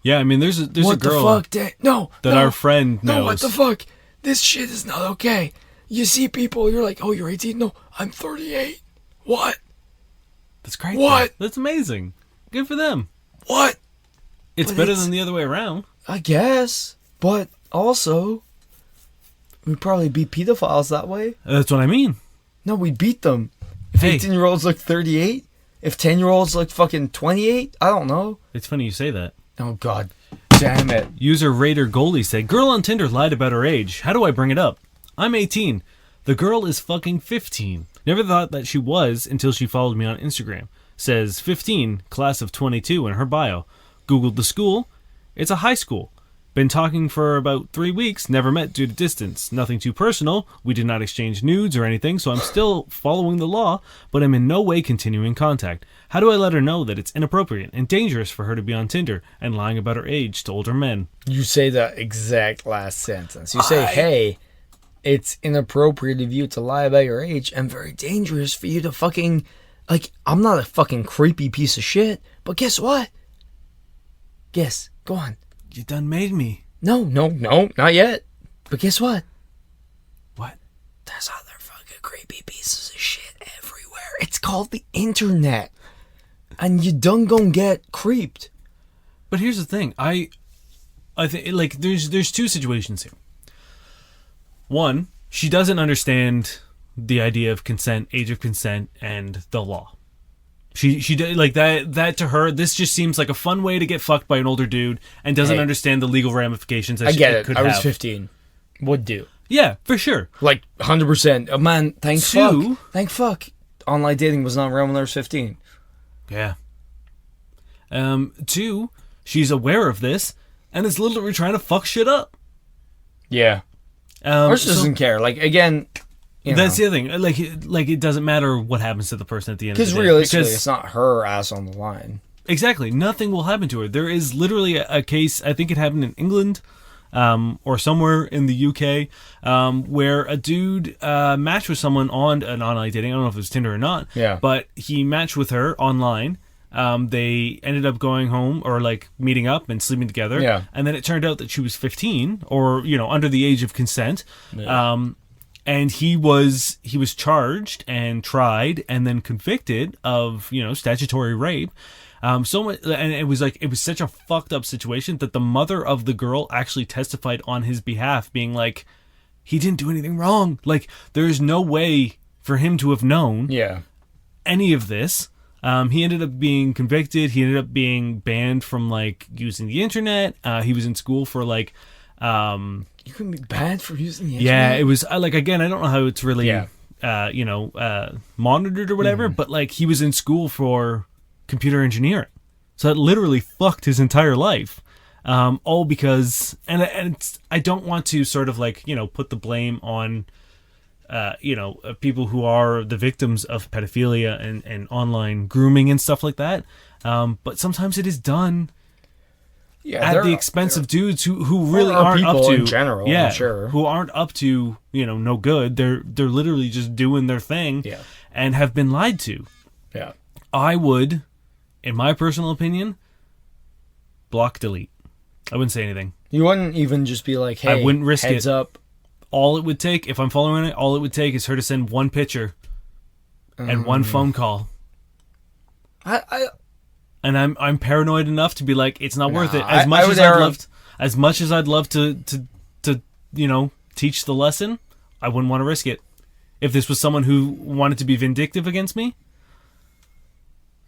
Yeah, I mean, there's a girl... What the fuck? No. Our friend knows. No, what the fuck? This shit is not okay. You see people, you're like, oh, you're 18? No, I'm 38. What? That's great. What? Though. That's amazing. Good for them. What? It's better than the other way around. I guess. But also, we'd probably beat pedophiles that way. That's what I mean. No, we beat them. If 18-year-olds look 38, if 10-year-olds look fucking 28, I don't know. It's funny you say that. Oh, God. Damn it. User Raider Goldie said, girl on Tinder lied about her age. How do I bring it up? I'm 18. The girl is fucking 15. Never thought that she was until she followed me on Instagram. Says 15, class of 22 in her bio. Googled the school. It's a high school. Been talking for about 3 weeks, never met due to distance. Nothing too personal. We did not exchange nudes or anything, so I'm still following the law, but I'm in no way continuing contact. How do I let her know that it's inappropriate and dangerous for her to be on Tinder and lying about her age to older men? You say that exact last sentence. You say, hey, it's inappropriate of you to lie about your age and very dangerous for you to fucking... Like, I'm not a fucking creepy piece of shit, but guess what? Guess. Go on. You done made me. No, not yet. But guess what? What? There's other fucking creepy pieces of shit everywhere. It's called the internet. And you done gonna get creeped. But here's the thing. I think, like, there's two situations here. One, she doesn't understand the idea of consent, age of consent, and the law. She like that to her. This just seems like a fun way to get fucked by an older dude, and doesn't understand the legal ramifications. That I get it it. Could I was have. 15. Would do. Yeah, for sure. Like 100%. Oh, man, thank fuck. Online dating was not around when I was 15. Yeah. Two, she's aware of this and is literally trying to fuck shit up. Yeah. Or she doesn't care. Like, again. That's the other thing. Like it doesn't matter what happens to the person at the end of the day. Because realistically, it's not her ass on the line. Exactly. Nothing will happen to her. There is literally a case, I think it happened in England, or somewhere in the UK, where a dude matched with someone on an online dating. I don't know if it was Tinder or not. Yeah. But he matched with her online. They ended up going home or like meeting up and sleeping together. Yeah. And then it turned out that she was 15 or, under the age of consent. Yeah. And he was charged and tried and then convicted of, statutory rape. So much, and it was such a fucked up situation that the mother of the girl actually testified on his behalf, being like, he didn't do anything wrong. Like, there's no way for him to have known any of this. He ended up being convicted. He ended up being banned from like using the internet. He was in school for like, you can be banned for using the internet. Yeah, it was like, again, I don't know how it's really, monitored or whatever, but like he was in school for computer engineering. So it literally fucked his entire life. All because, and I don't want to sort of like, put the blame on, people who are the victims of pedophilia and online grooming and stuff like that. But sometimes it is done at the expense of dudes who really aren't up to, in general, I'm sure. who aren't up to, no good. They're literally just doing their thing and have been lied to. Yeah. I would, in my personal opinion, block, delete. I wouldn't say anything. You wouldn't even just be like, hey, I wouldn't risk heads up. All it would take, if I'm following it, all it would take is her to send one picture and one phone call. And I'm paranoid enough to be like, it's not worth it. As much as I'd love to teach the lesson, I wouldn't want to risk it. If this was someone who wanted to be vindictive against me.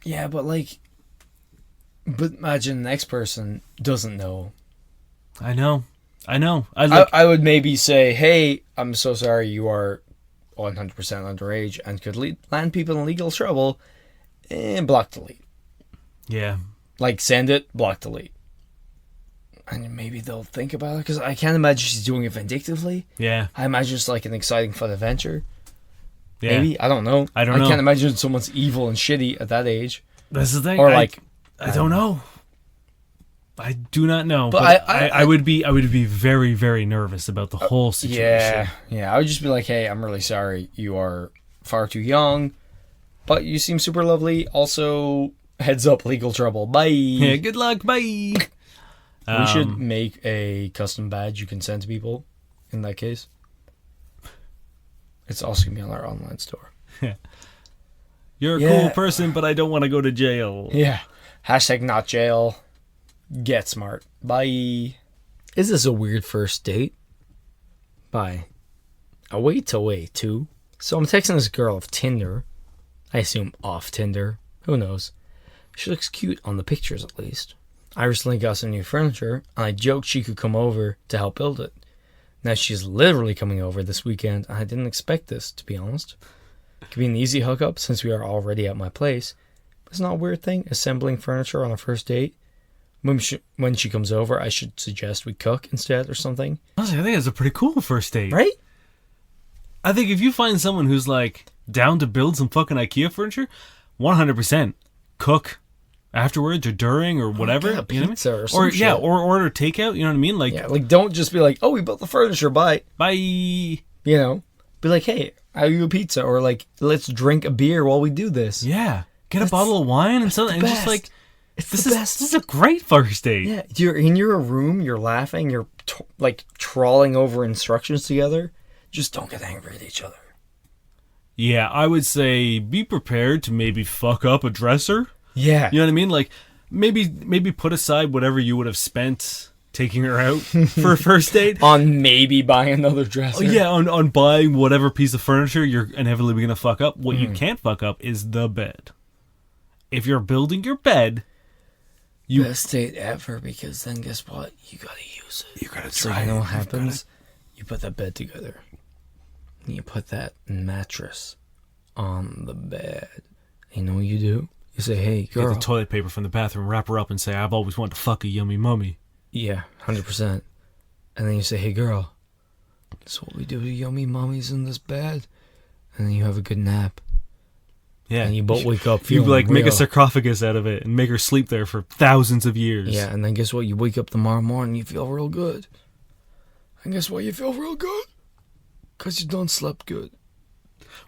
Yeah, but imagine the next person doesn't know. I know. I would maybe say, hey, I'm so sorry you are 100% underage and could land people in legal trouble, and block delete. Yeah. Like, send it, block delete. And maybe they'll think about it, because I can't imagine she's doing it vindictively. Yeah. I imagine it's like an exciting, fun adventure. Yeah. Maybe. I don't know. I can't imagine someone's evil and shitty at that age. That's the thing. Or I don't know. I do not know. But I would be very, very nervous about the whole situation. Yeah. I would just be like, hey, I'm really sorry. You are far too young, but you seem super lovely. Also, heads up, legal trouble. Bye. Yeah, good luck. Bye. We should make a custom badge you can send to people in that case. It's also going to be on our online store. Yeah. You're a cool person, but I don't want to go to jail. Yeah. Hashtag not jail. Get smart. Bye. Is this a weird first date? Bye. Away to. So I'm texting this girl off Tinder. I assume off Tinder. Who knows? She looks cute on the pictures at least. I recently got some new furniture, and I joked she could come over to help build it. Now she's literally coming over this weekend, and I didn't expect this, to be honest. It could be an easy hookup since we are already at my place. But it's not a weird thing, assembling furniture on a first date. When she comes over, I should suggest we cook instead or something. Honestly, I think it's a pretty cool first date. Right? I think if you find someone who's like down to build some fucking IKEA furniture, 100% cook afterwards or during or whatever. Yeah, pizza or some shit. Or order takeout, you know what I mean? Like don't just be like, oh, we built the furniture, bye. Bye. You know? Be like, hey, I'll you a pizza, or like, let's drink a beer while we do this. Yeah. Get a bottle of wine and something, and just like, this is a great first date. Yeah, you're in your room, you're laughing, you're trawling over instructions together. Just don't get angry at each other. Yeah, I would say be prepared to maybe fuck up a dresser. Yeah. You know what I mean? Like, maybe put aside whatever you would have spent taking her out for a first date. On maybe buying another dresser. Oh, yeah, on buying whatever piece of furniture you're inevitably going to fuck up. What you can't fuck up is the bed. If you're building your bed... Best date ever, because then guess what? You got to use it. You got to try it. So you know what happens? You put that bed together. And you put that mattress on the bed. You know what you do? You say, hey, girl. Get the toilet paper from the bathroom, wrap her up, and say, I've always wanted to fuck a yummy mummy. Yeah, 100%. And then you say, hey, girl, that's what we do to yummy mummies in this bed. And then you have a good nap. Yeah. And you both wake up feeling You make real. a sarcophagus out of it and make her sleep there for thousands of years. Yeah, and then guess what? You wake up tomorrow morning, you feel real good. And guess what? You feel real good? Because you done slept good.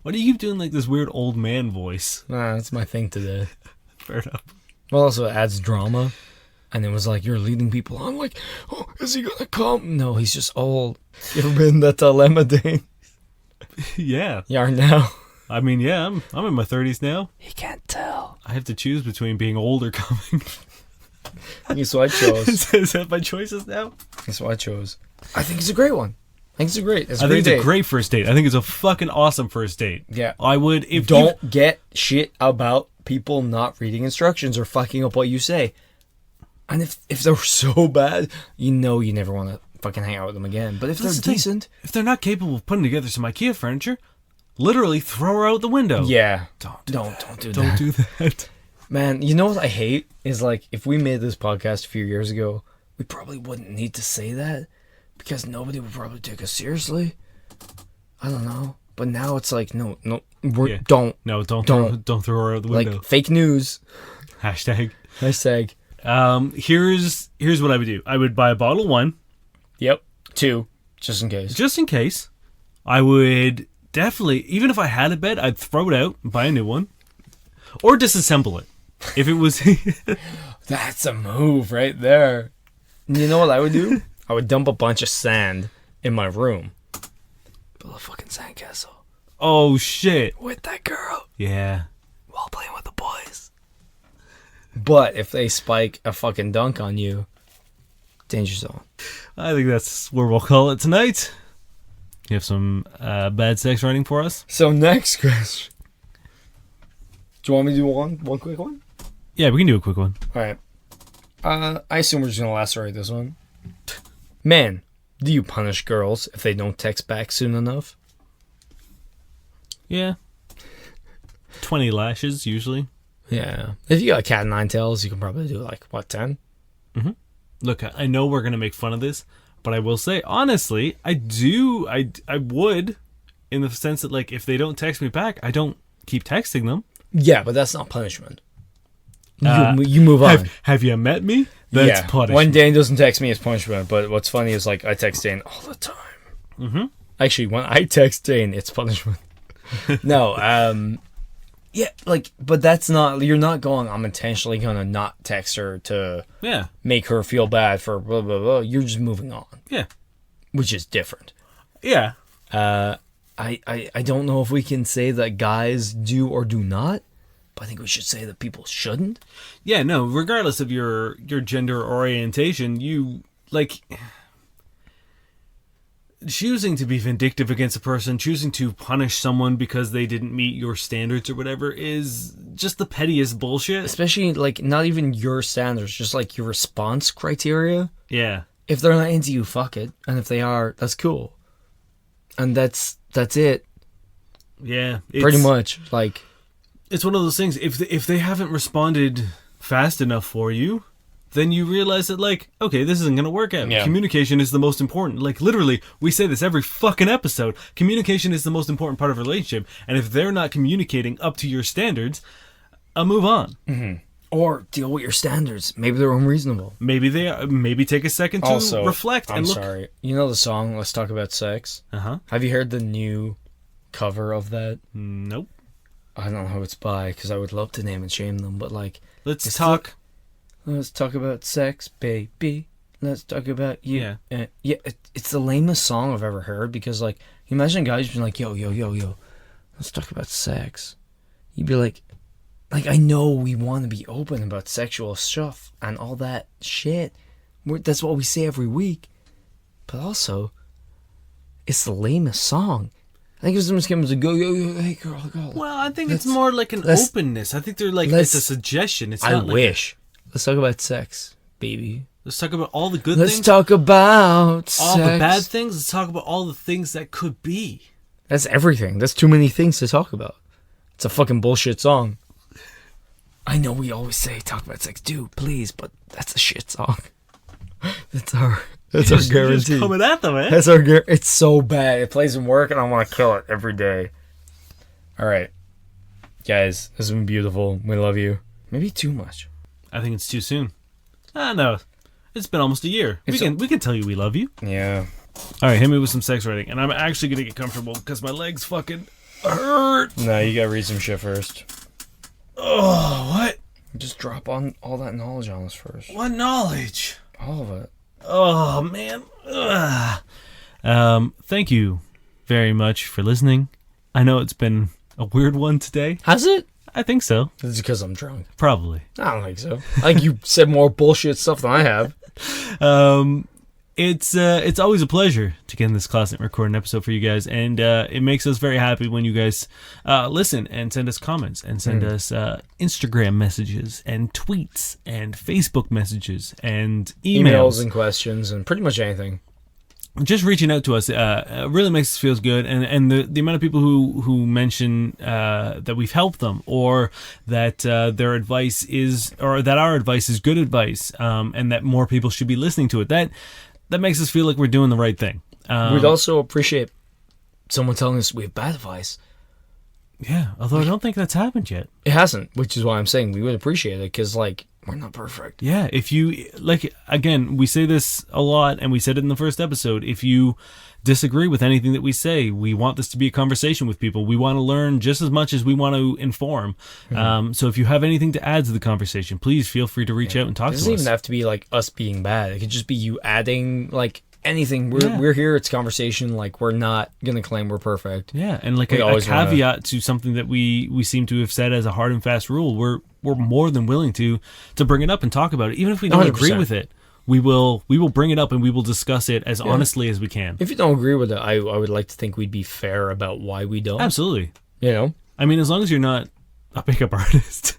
Why do you keep doing like this weird old man voice? Nah, that's my thing today. Fair enough. Well, also it adds drama. And it was like, you're leading people on. Like, oh, is he going to come? No, he's just old. You ever been in that dilemma, Dain? Yeah. You are now. I mean, yeah, I'm in my 30s now. He can't tell. I have to choose between being old or coming. Guess what I chose? Is that my choices now? Guess what I chose? I think it's a great one. I think it's a great first date. I think it's a fucking awesome first date. Yeah. I would, if Don't get shit about people not reading instructions or fucking up what you say. And if they're so bad, you know you never want to fucking hang out with them again. But if they're decent... If they're not capable of putting together some IKEA furniture... Literally throw her out the window. Yeah. Don't do that. Don't do that. Man, you know what I hate? Is like, if we made this podcast a few years ago, we probably wouldn't need to say that. Because nobody would probably take us seriously. I don't know. But now it's like, no, don't throw her out the window. Like, fake news. Hashtag. Here's what I would do. I would buy a bottle of wine. Yep. 2. Just in case. I would... Definitely, even if I had a bed, I'd throw it out and buy a new one. Or disassemble it. If it was... That's a move right there. You know what I would do? I would dump a bunch of sand in my room. Build a fucking sandcastle. Oh, shit. With that girl. Yeah. While playing with the boys. But if they spike a fucking dunk on you, danger zone. I think that's where we'll call it tonight. You have some bad sex writing for us? So next question. Do you want me to do one quick one? Yeah, we can do a quick one. All right. I assume we're just going to lacerate this one. Man, do you punish girls if they don't text back soon enough? Yeah. 20 lashes, usually. Yeah. If you got a cat and nine tails, you can probably do 10? Mm-hmm. Look, I know we're going to make fun of this, but I will say, honestly, I would, in the sense that, if they don't text me back, I don't keep texting them. Yeah, but that's not punishment. You move on. Have you met me? That's punishment. When Dain doesn't text me, it's punishment. But what's funny is, I text Dain all the time. Mm-hmm. Actually, when I text Dain, it's punishment. No, yeah, but that's not, you're not going, I'm intentionally going to not text her to make her feel bad for blah, blah, blah. You're just moving on. Yeah. Which is different. Yeah. I don't know if we can say that guys do or do not, but I think we should say that people shouldn't. Yeah, no, regardless of your gender orientation, you, choosing to be vindictive against a person, choosing to punish someone because they didn't meet your standards or whatever is just the pettiest bullshit. Especially, not even your standards, just, your response criteria. Yeah. If they're not into you, fuck it. And if they are, that's cool. And that's it. Yeah. Pretty much. It's one of those things, if they haven't responded fast enough for you, then you realize that, okay, this isn't going to work out. Yeah. Communication is the most important. Literally, we say this every fucking episode. Communication is the most important part of a relationship. And if they're not communicating up to your standards, move on. Mm-hmm. Or deal with your standards. Maybe they're unreasonable. Maybe they are. Maybe take a second to reflect and look. Sorry. You know the song, Let's Talk About Sex? Uh-huh. Have you heard the new cover of that? Nope. I don't know who it's by, because I would love to name and shame them, but Let's talk about sex, baby. Let's talk about you. Yeah. It's the lamest song I've ever heard, because you imagine guys being yo, let's talk about sex. You'd be like, I know we want to be open about sexual stuff and all that shit. That's what we say every week. But also, it's the lamest song. I think if someone's coming to go, yo, hey, girl. Well, I think it's more like an openness. I think they're it's a suggestion. It's not wish. Let's talk about sex, baby. Let's talk about all the good things. Let's talk about all sex. the bad things. Let's talk about all the things that could be. That's everything. That's too many things to talk about. It's a fucking bullshit song. I know we always say talk about sex, dude, please, but that's a shit song. That's our guarantee. You're just coming at them, man. That's our guarantee. It's so bad. It plays in work, and I want to kill it every day. All right, guys, this has been beautiful. We love you. Maybe too much. I think it's too soon. No, it's been almost a year. We can tell you we love you. Yeah. All right, hit me with some sex writing, and I'm actually gonna get comfortable because my legs fucking hurt. No, you gotta read some shit first. Oh, what? Just drop on all that knowledge on us first. What knowledge? All of it. Oh, man. Thank you very much for listening. I know it's been a weird one today. Has it? I think so. It's because I'm drunk. Probably. I don't think so. I think you said more bullshit stuff than I have. It's always a pleasure to get in this class and record an episode for you guys, and it makes us very happy when you guys listen and send us comments and send us Instagram messages and tweets and Facebook messages and emails and questions and pretty much anything. Just reaching out to us really makes us feel good, and the amount of people who mention that we've helped them, or that their advice is, or that our advice is good advice, and that more people should be listening to it. That makes us feel like we're doing the right thing. We'd also appreciate someone telling us we have bad advice. Yeah, although I don't think that's happened yet. It hasn't, which is why I'm saying we would appreciate it, because we're not perfect. Yeah, if you, again, we say this a lot, and we said it in the first episode, if you disagree with anything that we say, we want this to be a conversation with people. We want to learn just as much as we want to inform. Mm-hmm. So if you have anything to add to the conversation, please feel free to reach out and talk to us. It doesn't even have to be us being bad. It could just be you adding anything. We're here, it's conversation. We're not gonna claim we're perfect. Yeah, and a caveat to something that we seem to have said as a hard and fast rule, we're more than willing to bring it up and talk about it, even if we don't 100%. Agree with it. we will bring it up and we will discuss it as honestly as we can. If you don't agree with it, I would like to think we'd be fair about why we don't. Absolutely. You know? I mean, as long as you're not a pickup artist.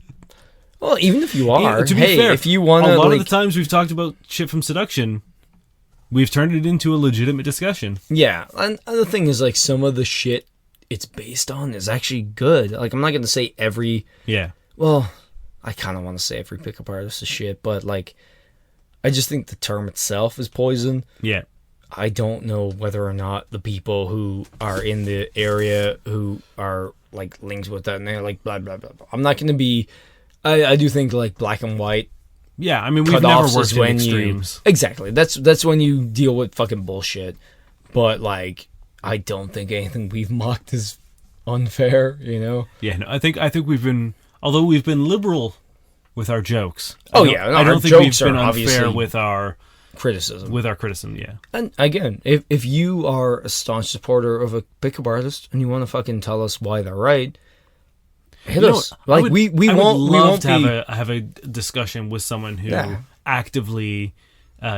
Well, even if you are, to be fair, if you want to, a lot of the times we've talked about shit from Seduction, we've turned it into a legitimate discussion. Yeah, and the thing is, like, some of the shit it's based on is actually good. Like, I'm not going to say every... Yeah. Well, I kind of want to say every pickup artist is shit, but, like, I just think the term itself is poison. Yeah. I don't know whether or not the people who are in the area who are, like, linked with that, and they're like, blah, blah, blah, blah. I'm not going to be... I do think, like, black and white... Yeah, I mean, we've never worked in extremes. Exactly. That's when you deal with fucking bullshit. But, like... I don't think anything we've mocked is unfair, you know? Yeah, no, I think we've been, although we've been liberal with our jokes. I don't think we've been unfair with our criticism. Yeah. And again, if you are a staunch supporter of a pickup artist and you want to fucking tell us why they're right, hit us. Like we won't have a discussion with someone who actively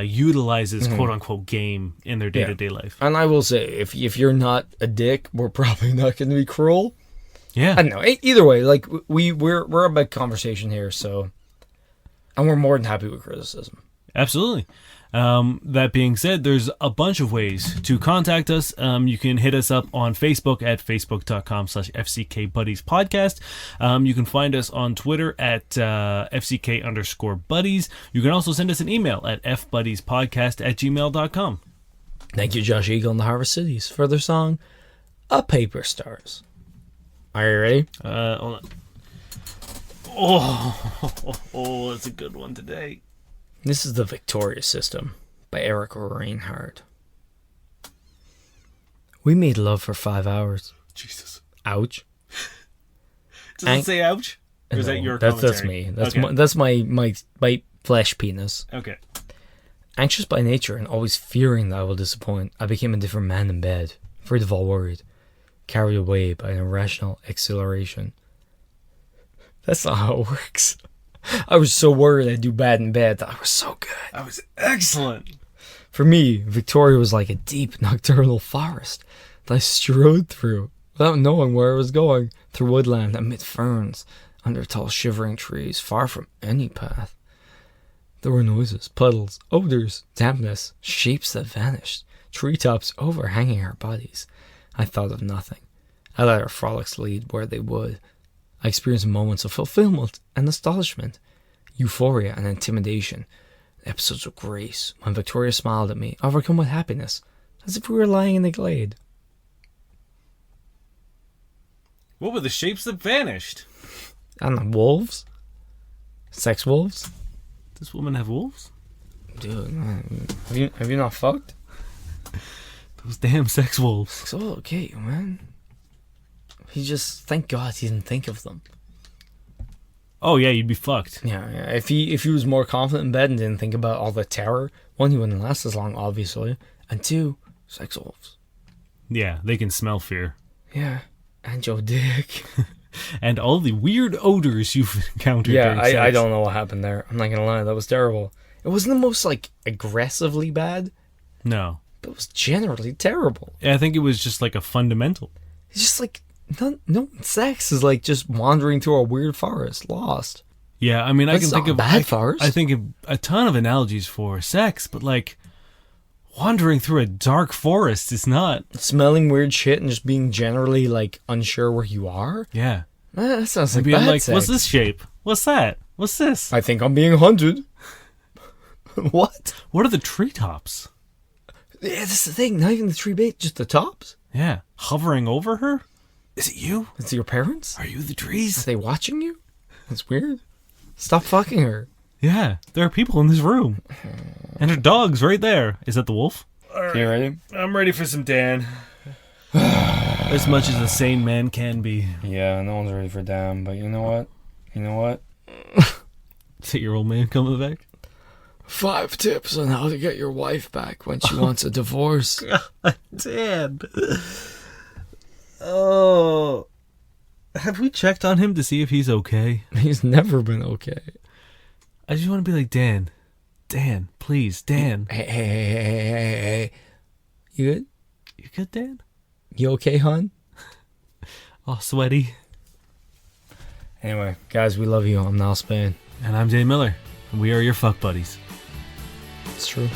utilizes quote unquote game in their day-to-day life. And I will say, if you're not a dick, we're probably not going to be cruel. Yeah. I don't know. Either way, like we're about conversation here, so, and we're more than happy with criticism. Absolutely. That being said, there's a bunch of ways to contact us. You can hit us up on Facebook at facebook.com/FCKBuddiesPodcast. You can find us on Twitter at FCK_buddies. You can also send us an email at fbuddiespodcast@gmail.com. Thank you, Josh Eagle and the Harvest Cities, for their song, A Paper Stars. Are you ready? Hold on. Oh, that's a good one today. This is The Victoria System by Eric Reinhardt. We made love for 5 hours. Jesus. Ouch. Does it say ouch? Or is that your commentary? That's me. That's my flesh penis. Okay. Anxious by nature and always fearing that I will disappoint, I became a different man in bed, afraid of all worried, carried away by an irrational exhilaration. That's not how it works. I was so worried I'd do bad in bed that I was so good. I was excellent. For me, Victoria was like a deep nocturnal forest that I strode through without knowing where I was going, through woodland, amid ferns, under tall shivering trees, far from any path. There were noises, puddles, odors, dampness, shapes that vanished, treetops overhanging our bodies. I thought of nothing. I let our frolics lead where they would. I experienced moments of fulfillment and astonishment, euphoria and intimidation, episodes of grace when Victoria smiled at me, overcome with happiness, as if we were lying in the glade. What were the shapes that vanished? I don't know, wolves? Sex wolves? Does this woman have wolves? Dude, have you not fucked? Those damn sex wolves. It's all okay, man. He just, thank God he didn't think of them. Oh yeah, you'd be fucked. Yeah. If he was more confident in bed and didn't think about all the terror, one, he wouldn't last as long, obviously, and two, sex wolves. Yeah, they can smell fear. Yeah, and your dick. And all the weird odors you've encountered. Yeah, I don't know what happened there. I'm not gonna lie, that was terrible. It wasn't the most, like, aggressively bad. No. But it was generally terrible. Yeah, I think it was just like a fundamental. It's just like, no sex is like just wandering through a weird forest, lost. Yeah, I mean, I can think of bad forest. I think of a ton of analogies for sex, but like wandering through a dark forest is not. Smelling weird shit and just being generally like unsure where you are. Yeah, that sounds like being bad like, sex. what's this shape? What's that? What's this? I think I'm being hunted. What? What are the treetops? Yeah, that's the thing. Not even the tree bait, just the tops. Yeah, hovering over her. Is it you? Is it your parents? Are you the trees? Are they watching you? That's weird. Stop fucking her. Yeah, there are people in this room. And her dog's right there. Is that the wolf? Right. You ready? I'm ready for some Dan. As much as a sane man can be. Yeah, no one's ready for Dan, but you know what? Is it your old man coming back? 5 tips on how to get your wife back when she wants a divorce. God, Dan. Oh. Have we checked on him to see if he's okay? He's never been okay. I just want to be like, Dan, Dan, please, Dan. Hey. You good? You good, Dan? You okay, hon? Oh, sweaty. Anyway, guys, we love you. I'm Niall Spain. And I'm Dain Miller. And we are your fuck buddies. It's true.